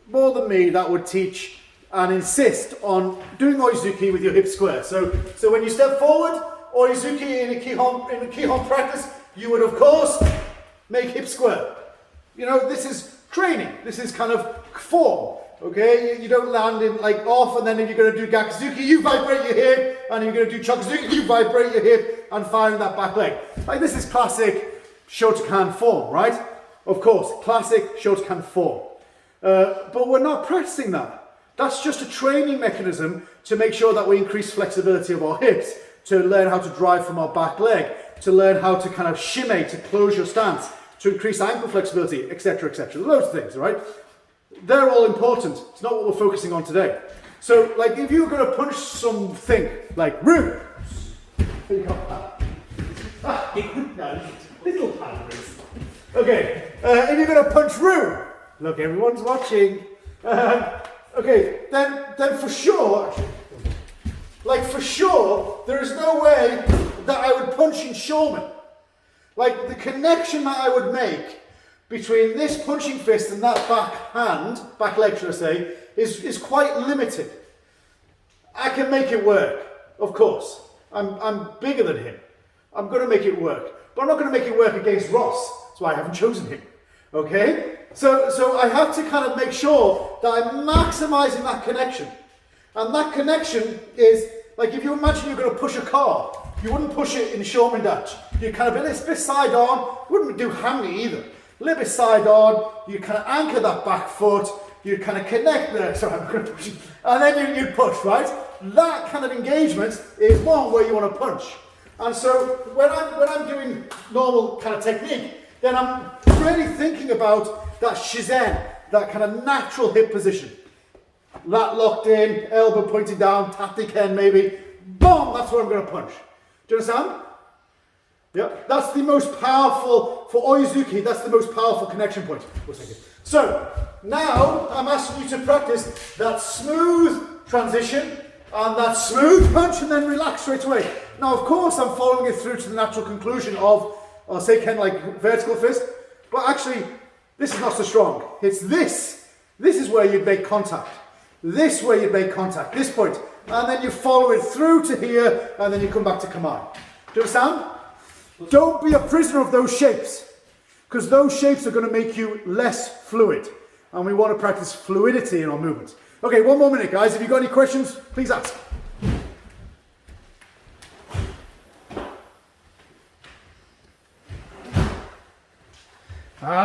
more than me that would teach and insist on doing oizuki with your hips square. So when you step forward, oizuki in a Kihon practice, you would of course make hip square. You know, this is training. This is kind of form. Okay, you don't land in like off, and then if you're going to do gakuzuki, you vibrate your hip, and if you're going to do chokuzuki, you vibrate your hip and fire in that back leg. Like this is classic Shotokan form, right? Of course, classic Shotokan form. But we're not practicing that. That's just a training mechanism to make sure that we increase flexibility of our hips, to learn how to drive from our back leg, to learn how to kind of shimmy, to close your stance, to increase ankle flexibility, etc., etc. Loads of things, right? They're all important. It's not what we're focusing on today. So, like, if you're going to punch something, like, room. You got that. Little pandas. Okay, if you're going to punch room, look, everyone's watching. Okay, then for sure, there is no way that I would punch in Showman. Like, the connection that I would make between this punching fist and that back leg, should I say, is quite limited. I can make it work, of course. I'm bigger than him. I'm going to make it work. But I'm not going to make it work against Ross. That's why I haven't chosen him. Okay? So I have to kind of make sure that I'm maximizing that connection. And that connection is, like, if you imagine you're going to push a car, you wouldn't push it in Showman Dutch. You kind of be a little bit side on, wouldn't do hammy either. A little bit side on, you kind of anchor that back foot, you kind of connect there, sorry, I'm going to push it, and then you'd push, right? That kind of engagement is one where you want to punch. And so when I'm doing normal kind of technique, then I'm really thinking about that shizen, that kind of natural hip position. Lat locked in, elbow pointing down, tactic hand maybe, boom, that's where I'm going to punch. Do you understand? Yep, that's the most powerful, for Oizuki, that's the most powerful connection point. So, now I'm asking you to practice that smooth transition and that smooth punch and then relax straight away. Now, of course, I'm following it through to the natural conclusion of, I'll say kind of like vertical fist, but actually, this is not so strong. It's this. This is where you'd make contact. This way you'd make contact, this point. And then you follow it through to here, and then you come back to command. Do you understand? Don't be a prisoner of those shapes, because those shapes are going to make you less fluid. And we want to practice fluidity in our movements. Okay, one more minute, guys. If you've got any questions, please ask.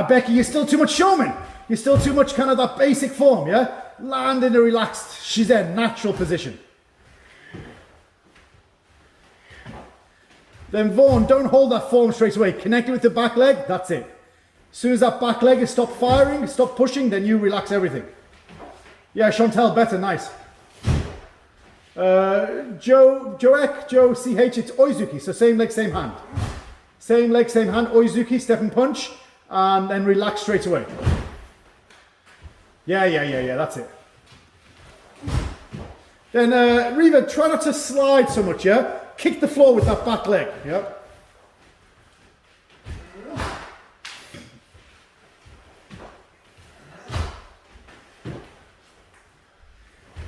Becky, you're still too much showman. You're still too much kind of that basic form, yeah? Land in a relaxed shizen, natural position. Then Vaughan, don't hold that form straight away. Connect it with the back leg, that's it. As soon as that back leg is stopped firing, stop pushing, then you relax everything. Yeah, Chantal, better, nice. Joe CH, it's Oizuki, so same leg, same hand. Same leg, same hand, Oizuki, step and punch, and then relax straight away. Yeah, that's it. Then Riva, try not to slide so much, yeah? Kick the floor with that back leg, yeah?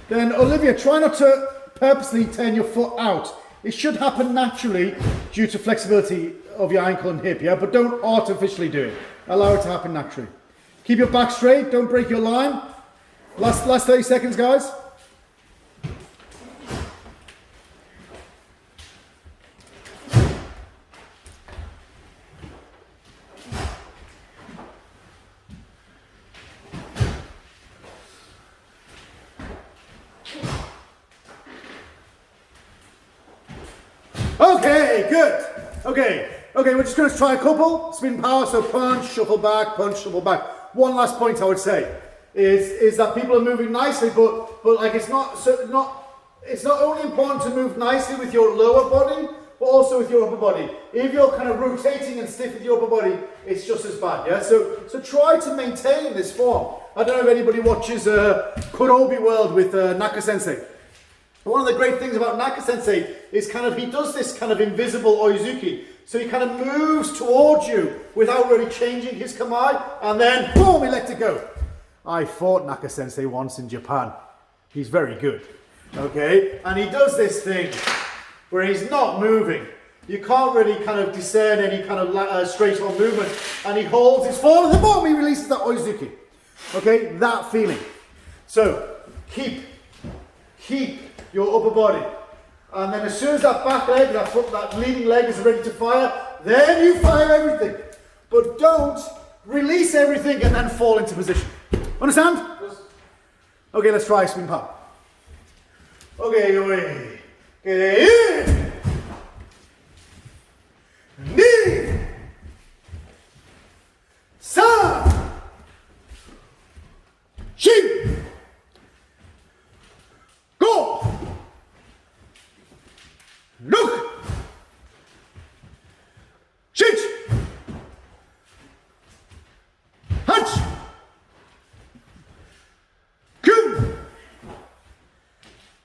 Then Olivia, try not to purposely turn your foot out. It should happen naturally due to flexibility of your ankle and hip, yeah? But don't artificially do it. Allow it to happen naturally. Keep your back straight, don't break your line. Last 30 seconds, guys. Okay, good. Okay, we're just going to try a couple. Spin power, so punch, shuffle back, punch, shuffle back. One last point I would say is that people are moving nicely, but like it's not only important to move nicely with your lower body, but also with your upper body. If you're kind of rotating and stiff with your upper body, it's just as bad, yeah? So try to maintain this form. I don't know if anybody watches Kurobi World with Naka Sensei. One of the great things about Naka Sensei is he does this kind of invisible Oizuki. So he kind of moves towards you without really changing his kamae, and then boom, he lets it go. I fought Naka Sensei once in Japan. He's very good, okay? And he does this thing where he's not moving. You can't really kind of discern any kind of straight on movement, and he holds his form, and then boom, he releases that Oizuki. Okay, that feeling. So keep your upper body. And then as soon as that back leg, that leading leg is ready to fire, then you fire everything. But don't release everything and then fall into position. Understand? Yes. Okay, let's try spin power. Okay,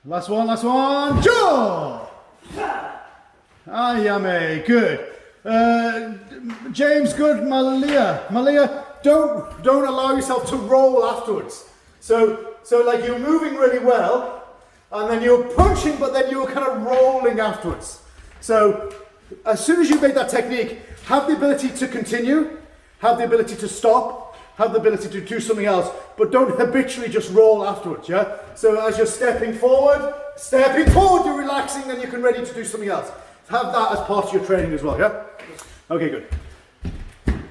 Last one, jaw! Ayame, good. James, good. Malia, don't allow yourself to roll afterwards. So like you're moving really well, and then you're punching, but then you're kind of rolling afterwards. So as soon as you make that technique, have the ability to continue, have the ability to stop, have the ability to do something else, but don't habitually just roll afterwards, yeah? So as you're stepping forward, you're relaxing and you can ready to do something else. Have that as part of your training as well, yeah? Okay, good.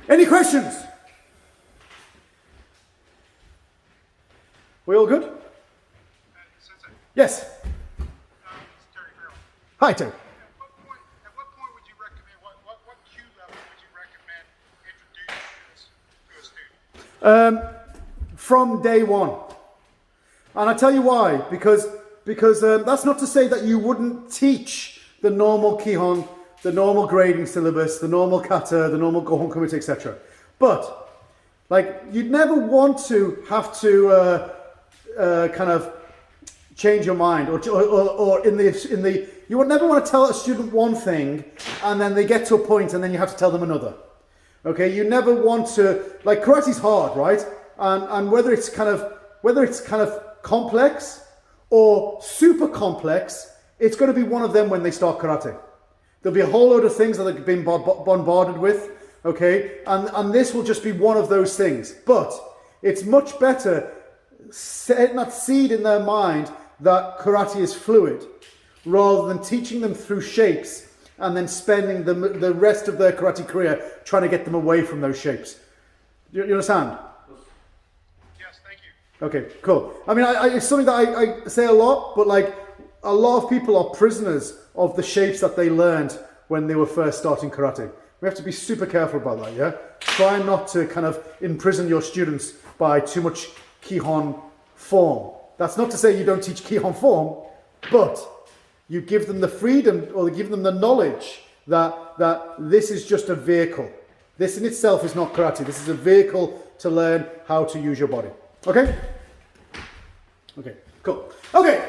Any questions? We all good? Sensei, Yes. it's Terry Farrell. Hi, Terry. At what point would you recommend, what cue level would you recommend introducing this to a student? From day one. And I tell you why, because that's not to say that you wouldn't teach the normal Kihon, the normal grading syllabus, the normal kata, the normal Gohon Kumite, etc. But like you'd never want to have to kind of change your mind, or you would never want to tell a student one thing and then they get to a point and then you have to tell them another. Okay, you never want to, like, karate's hard, right? And whether it's kind of complex or super complex, it's going to be one of them when they start karate. There'll be a whole load of things that they've been bombarded with, okay? And this will just be one of those things. But it's much better setting that seed in their mind that karate is fluid, rather than teaching them through shapes and then spending the rest of their karate career trying to get them away from those shapes. You understand? Yes, thank you. Okay, cool. I mean, it's something that I say a lot, but like a lot of people are prisoners of the shapes that they learned when they were first starting karate. We have to be super careful about that, yeah? Try not to kind of imprison your students by too much Kihon form. That's not to say you don't teach Kihon form, but you give them the freedom, or give them the knowledge that this is just a vehicle. This in itself is not karate. This is a vehicle to learn how to use your body. Okay? Okay, cool. Okay,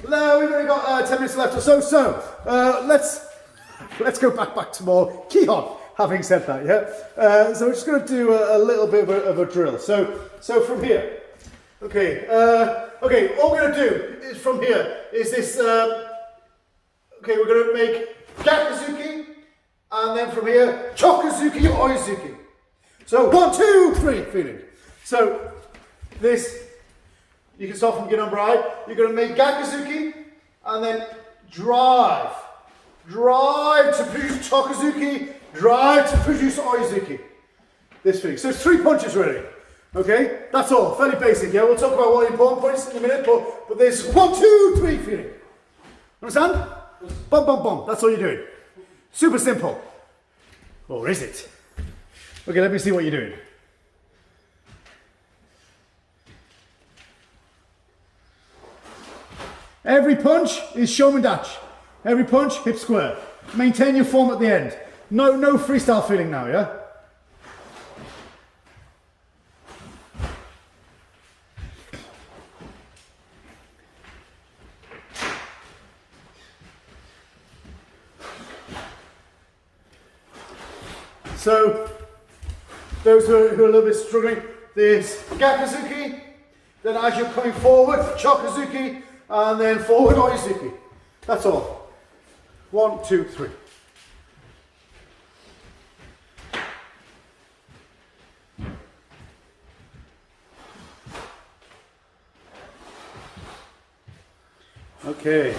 now we've only got 10 minutes left or so. So let's go back to more Kihon. Having said that, yeah. So we're just going to do a little bit of a drill. So from here, okay. Okay, all we're going to do is from here is this. Okay, we're going to make Gakuzuki, and then from here, Chokuzuki, Oizuki. So 1, 2, 3, feeling. So this, you can start from your number I. You're going to make Gakuzuki, and then drive to produce Chokuzuki, drive to produce Oizuki. This feeling. So it's 3 punches really. Okay, that's all. Fairly basic. Yeah, we'll talk about what important points in a minute, but there's 1, 2, 3 feeling. Understand? Bum, bum, bum. That's all you're doing. Super simple. Or is it? Okay, let me see what you're doing. Every punch is shomendachi. Every punch, hip square. Maintain your form at the end. No freestyle feeling now, yeah? So, those who are a little bit struggling, there's Gakuzuki, then as you're coming forward, Chokuzuki, and then forward Oizuki. That's all. 1, 2, 3. Okay.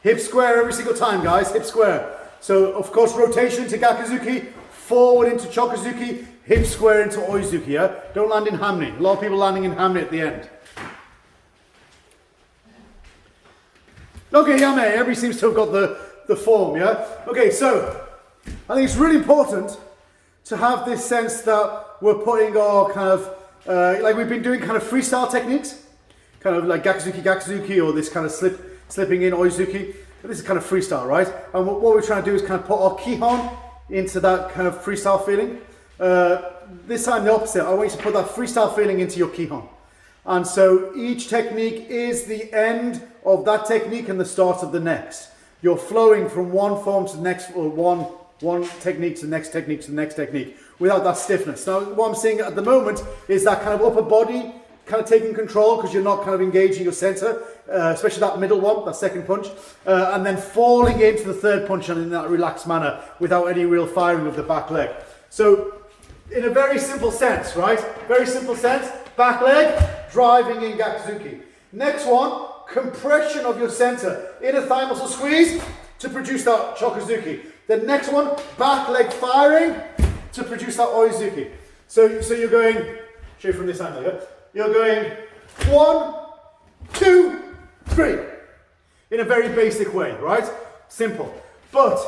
Hip square every single time, guys. Hip square. So, of course, rotation into Gakuzuki, forward into Chokuzuki, hip square into Oizuki, yeah? Don't land in Hamni. A lot of people landing in Hamni at the end. Okay, Yame, everybody seems to have got the form, yeah? Okay, so, I think it's really important to have this sense that we're putting our kind of, like we've been doing kind of freestyle techniques, kind of like Gakuzuki, or this kind of slipping in Oizuki. This is kind of freestyle, right? And what we're trying to do is kind of put our Kihon into that kind of freestyle feeling. This time the opposite. I want you to put that freestyle feeling into your Kihon. And so each technique is the end of that technique and the start of the next. You're flowing from one form to the next, or one technique to the next technique to the next technique without that stiffness. Now, what I'm seeing at the moment is that kind of upper body kind of taking control because you're not kind of engaging your center, especially that middle one, that second punch, and then falling into the third punch and in that relaxed manner without any real firing of the back leg. So, in a very simple sense, right? Very simple sense, back leg, driving in Gakuzuki. Next one, compression of your center. Inner thigh muscle squeeze to produce that Chokuzuki. The next one, back leg firing to produce that Oizuki. So you're going, show you from this angle, yeah? You're going 1, 2, 3. In a very basic way, right? Simple. But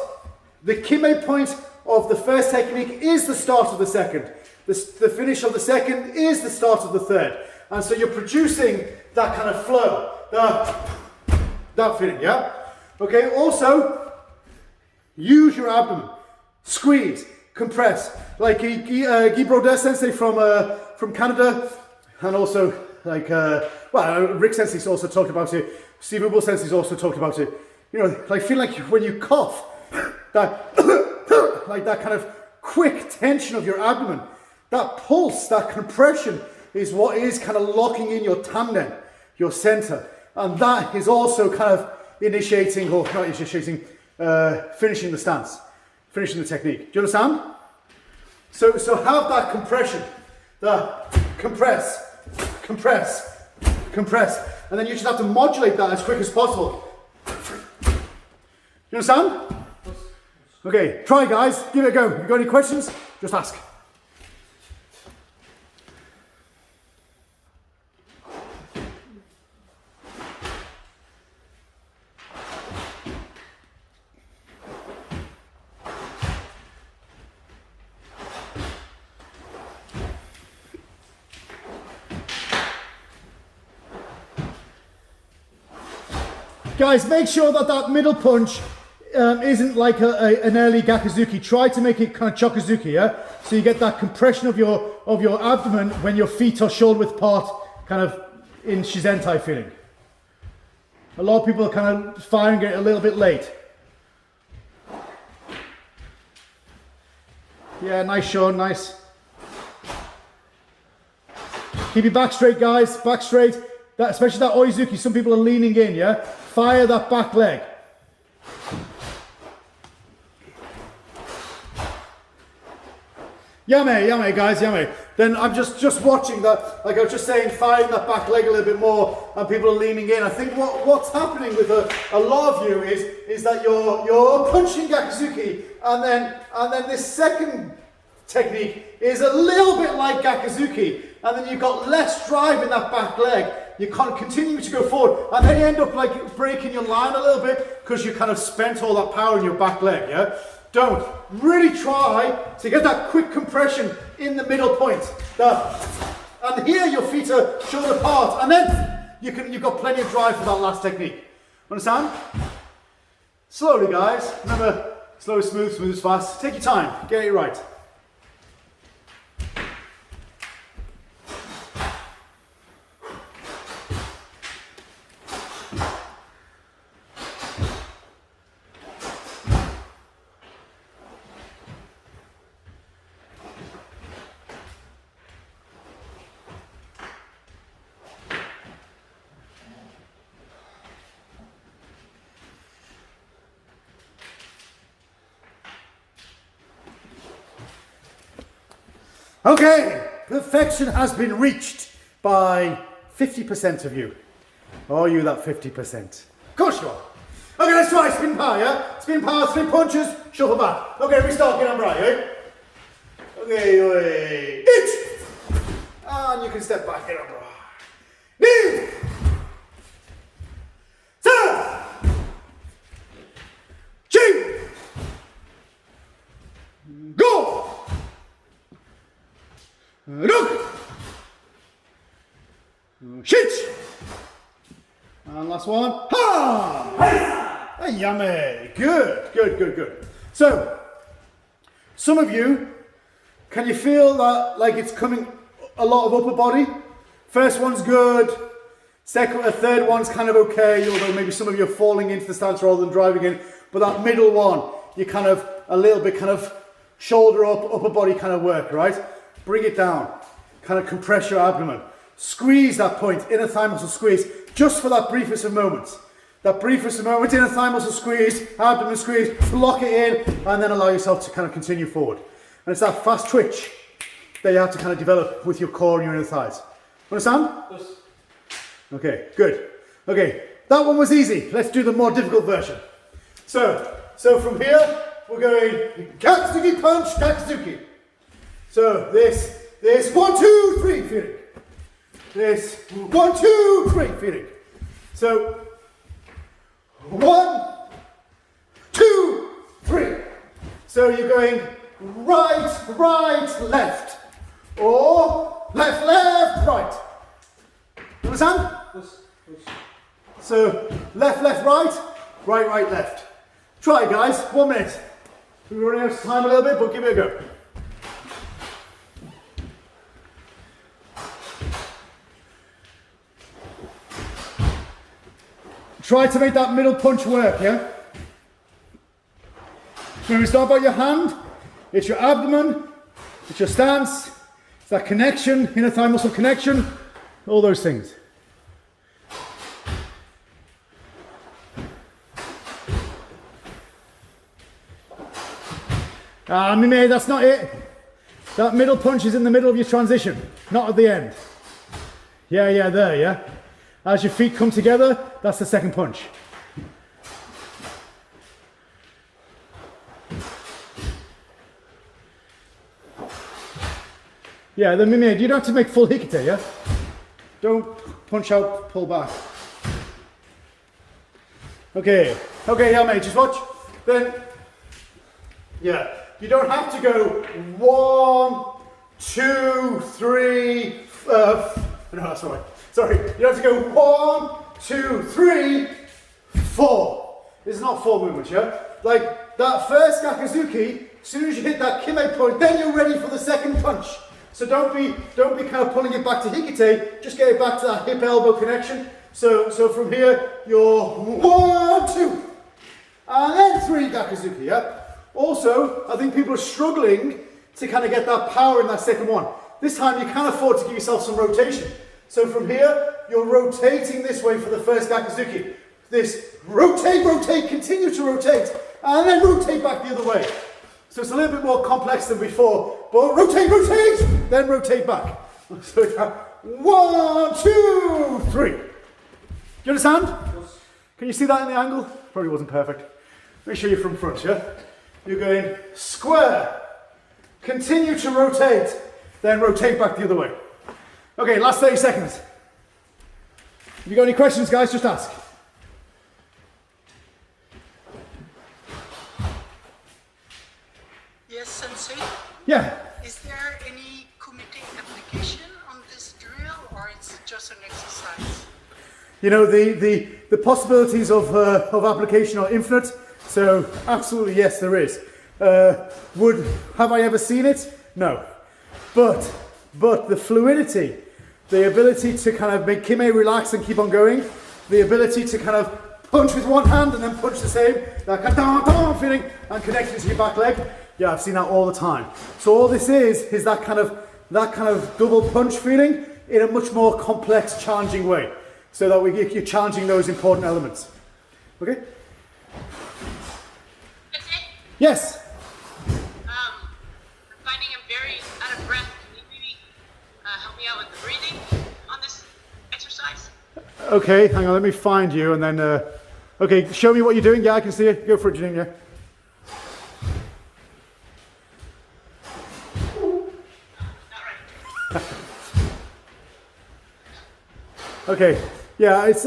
the kime point of the first technique is the start of the second. The finish of the second is the start of the third. And so you're producing that kind of flow, that feeling, yeah? Okay, also, use your abdomen. Squeeze, compress. Like Guy Brodeur Sensei from Canada, and also like, Rick Sensei's also talked about it. Steve Ubel Sensei's also talked about it. You know, like feel like when you cough, that like that kind of quick tension of your abdomen, that pulse, that compression is what is kind of locking in your tanden, your center. And that is also kind of initiating, or not initiating, finishing the stance, finishing the technique. Do you understand? So have that compression, the compress, compress, compress, and then you just have to modulate that as quick as possible. You understand? Okay, try guys, give it a go. If you've got any questions, just ask. Guys, make sure that middle punch isn't like an early Gakuzuki. Try to make it kind of Chokuzuki, yeah? So you get that compression of your abdomen when your feet are shoulder width apart, kind of in Shizentai feeling. A lot of people are kind of firing it a little bit late. Yeah, nice Sean, nice. Keep your back straight, guys, back straight. That, especially that Oizuki, some people are leaning in, yeah? Fire that back leg. Yame, guys, yame. Then I'm just watching that, like I was just saying, firing that back leg a little bit more, and people are leaning in. I think what's happening with a lot of you is that you're punching Gakuzuki, and then this second technique is a little bit like Gakuzuki, and then you've got less drive in that back leg. You can't continue to go forward, and then you end up like breaking your line a little bit because you kind of spent all that power in your back leg, yeah? Don't. Really try to get that quick compression in the middle point. And here your feet are shoulder apart, and then you've got plenty of drive for that last technique. Understand? Slowly, guys. Remember, slow is smooth, smooth is fast. Take your time, get it right. Okay, perfection has been reached by 50% of you. Are you that 50%? Of course you are. Okay, let's try spin power, yeah? Spin power, 3 punches, shuffle back. Okay, restart, get on right, yeah? Okay, wait. Each. And you can step back, get on right. Knee. Sir. Ching. Go. Look! Shit! And last one. Ha! Hey, yummy! Good. So, some of you, can you feel that like it's coming a lot of upper body? First one's good. Third one's kind of okay, although maybe some of you are falling into the stance rather than driving in. But that middle one, you kind of a little bit kind of shoulder up, upper body kind of work, right? Bring it down. Kind of compress your abdomen. Squeeze that point, inner thigh muscle squeeze, just for that briefest of moments. That briefest of moments, inner thigh muscle squeeze, abdomen squeeze, lock it in, and then allow yourself to kind of continue forward. And it's that fast twitch that you have to kind of develop with your core and your inner thighs. Understand? Yes. Okay, good. Okay, that one was easy. Let's do the more difficult version. So from here, we're going Kakuzuki punch, Kakuzuki. So this 1, 2, 3 feeling. This 1, 2, 3 feeling. So 1, 2, 3. So you're going right, left, or left, right. Understand? Yes. So left, right, left. Try it, guys. 1 minute. We're running out of time a little bit, but give it a go. Try to make that middle punch work, yeah? When we start by your hand, it's your abdomen, it's your stance, it's that connection, inner thigh muscle connection, all those things. Mime, that's not it. That middle punch is in the middle of your transition, not at the end. Yeah, there, yeah? As your feet come together, that's the second punch. Yeah, then Mime, you don't have to make full hikite, yeah? Don't punch out, pull back. Okay, yeah mate, just watch. Then, yeah, you don't have to go 1, 2, 3, no, sorry, you have to go 1, 2, 3, 4. This is not 4 movements, yeah? Like that first Gakuzuki, as soon as you hit that Kime point, then you're ready for the second punch. So don't be kind of pulling it back to hikite, just get it back to that hip elbow connection. So from here, you're 1, 2, and then 3 Gakuzuki, yeah? Also, I think people are struggling to kind of get that power in that second one. This time you can afford to give yourself some rotation. So from here, you're rotating this way for the first Gakuzuki. This rotate, continue to rotate, and then rotate back the other way. So it's a little bit more complex than before, but rotate, then rotate back. So 1, 2, 3. Do you understand? Yes. Can you see that in the angle? Probably wasn't perfect. Let me show you from front, yeah? You're going square, continue to rotate, then rotate back the other way. Okay, last 30 seconds. If you got any questions, guys, just ask. Yes, Sensei? Yeah. Is there any kumite application on this drill, or it's just an exercise? You know, the possibilities of application are infinite, so absolutely yes, there is. Have I ever seen it? No. But the fluidity, the ability to kind of make Kime relax and keep on going, the ability to kind of punch with one hand and then punch the same, that kind of feeling and connect it to your back leg. Yeah, I've seen that all the time. So all this is that kind of double punch feeling in a much more complex, challenging way, so that you're challenging those important elements. Okay? Yes. I'm finding I'm very out of breath. Can you maybe help me out with the breathing on this exercise? Okay, hang on, let me find you and then, okay, show me what you're doing. Yeah, I can see it. Go for it, Janine, yeah. Not right. Okay, yeah, it's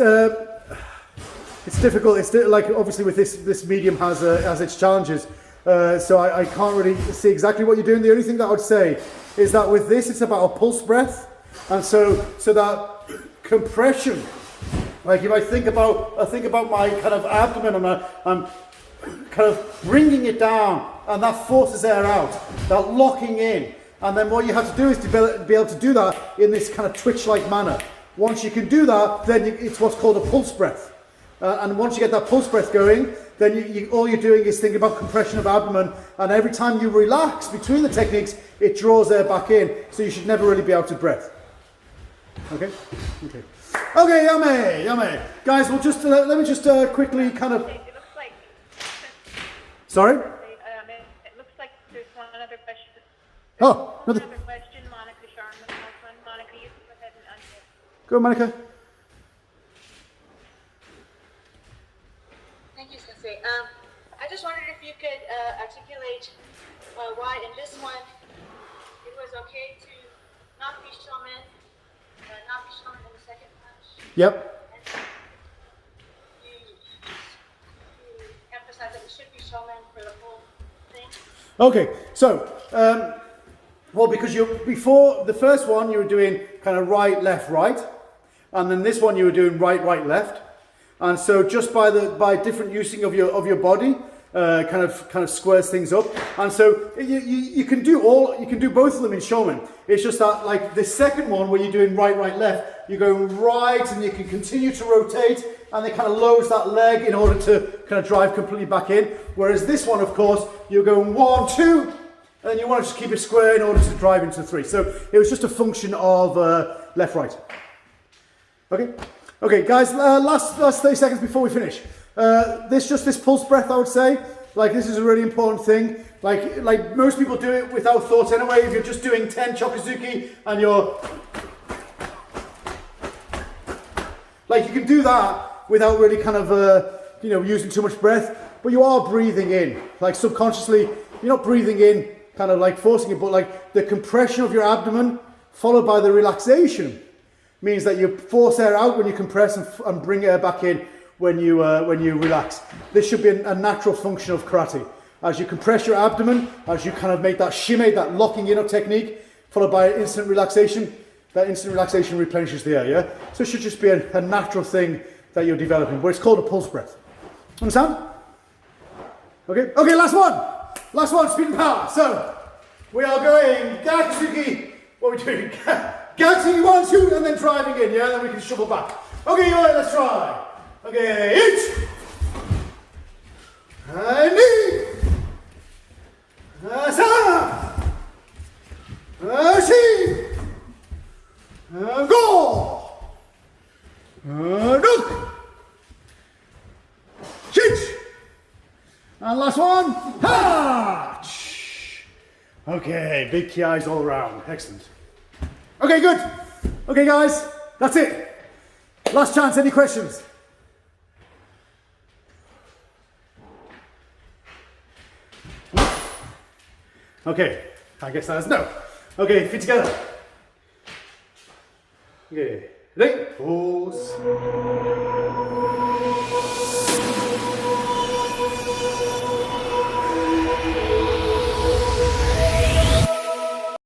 difficult. It's like obviously with this medium has its challenges, so I can't really see exactly what you're doing. The only thing that I would say is that with this, it's about a pulse breath, and so that compression. Like if I think about my kind of abdomen, and I'm kind of bringing it down, and that forces air out. That locking in, And then what you have to do is be able to do that in this kind of twitch-like manner. Once you can do that, then it's what's called a pulse breath. And once you get that pulse breath going, then all you're doing is thinking about compression of abdomen. And every time you relax between the techniques, it draws air back in. So you should never really be out of breath. Okay? Okay. Okay, yummy. Guys, we'll just, let me just quickly kind of... It looks like... Sorry? It looks like there's one other question. Oh, Another question, Monica Sharman has one. Monica, you can go ahead and unmute. Go, Monica. Thank you, Sensei. I just wondered if you could articulate why in this one it was okay to not be shaman in the second punch. Yep. And you emphasize that it should be shaman for the whole thing. Okay, so, well, because before the first one, you were doing kind of right, left, right. And then this one, you were doing right, right, left. And so just by different using of your body, kind of squares things up. And so you can do both of them in showman. It's just that like the second one where you're doing right, right, left, you're going right and you can continue to rotate and it kind of lowers that leg in order to kind of drive completely back in. Whereas this one, of course, you're going 1, 2, and you want to just keep it square in order to drive into 3. So it was just a function of left, right. Okay. Okay, guys, last 30 seconds before we finish. This pulse breath, I would say, like this is a really important thing. Like most people do it without thought anyway. If you're just doing 10 chokazuki and you're, like you can do that without really kind of, using too much breath, but you are breathing in, like subconsciously, you're not breathing in, kind of like forcing it, but like the compression of your abdomen followed by the relaxation means that you force air out when you compress and bring air back in when you relax. This should be a natural function of karate. As you compress your abdomen, as you kind of make that shime, that locking in of technique, followed by instant relaxation, that instant relaxation replenishes the air, yeah? So it should just be a natural thing that you're developing, but it's called a pulse breath. Understand? Okay, last one, speed and power. So, we are going Gakusuki, what are we doing? Gakusuki 1, 2, and then driving in, yeah? Then we can shuffle back. Okay, all right, let's try. Okay, each. Knee. Sa. Shi. Go. Look. Shit. And last one. Ha. Okay, big kiais all around. Excellent. Okay, good. Okay, guys, that's it. Last chance, any questions? Okay, I guess that is no. Okay, feet together. Okay, ready? Pause.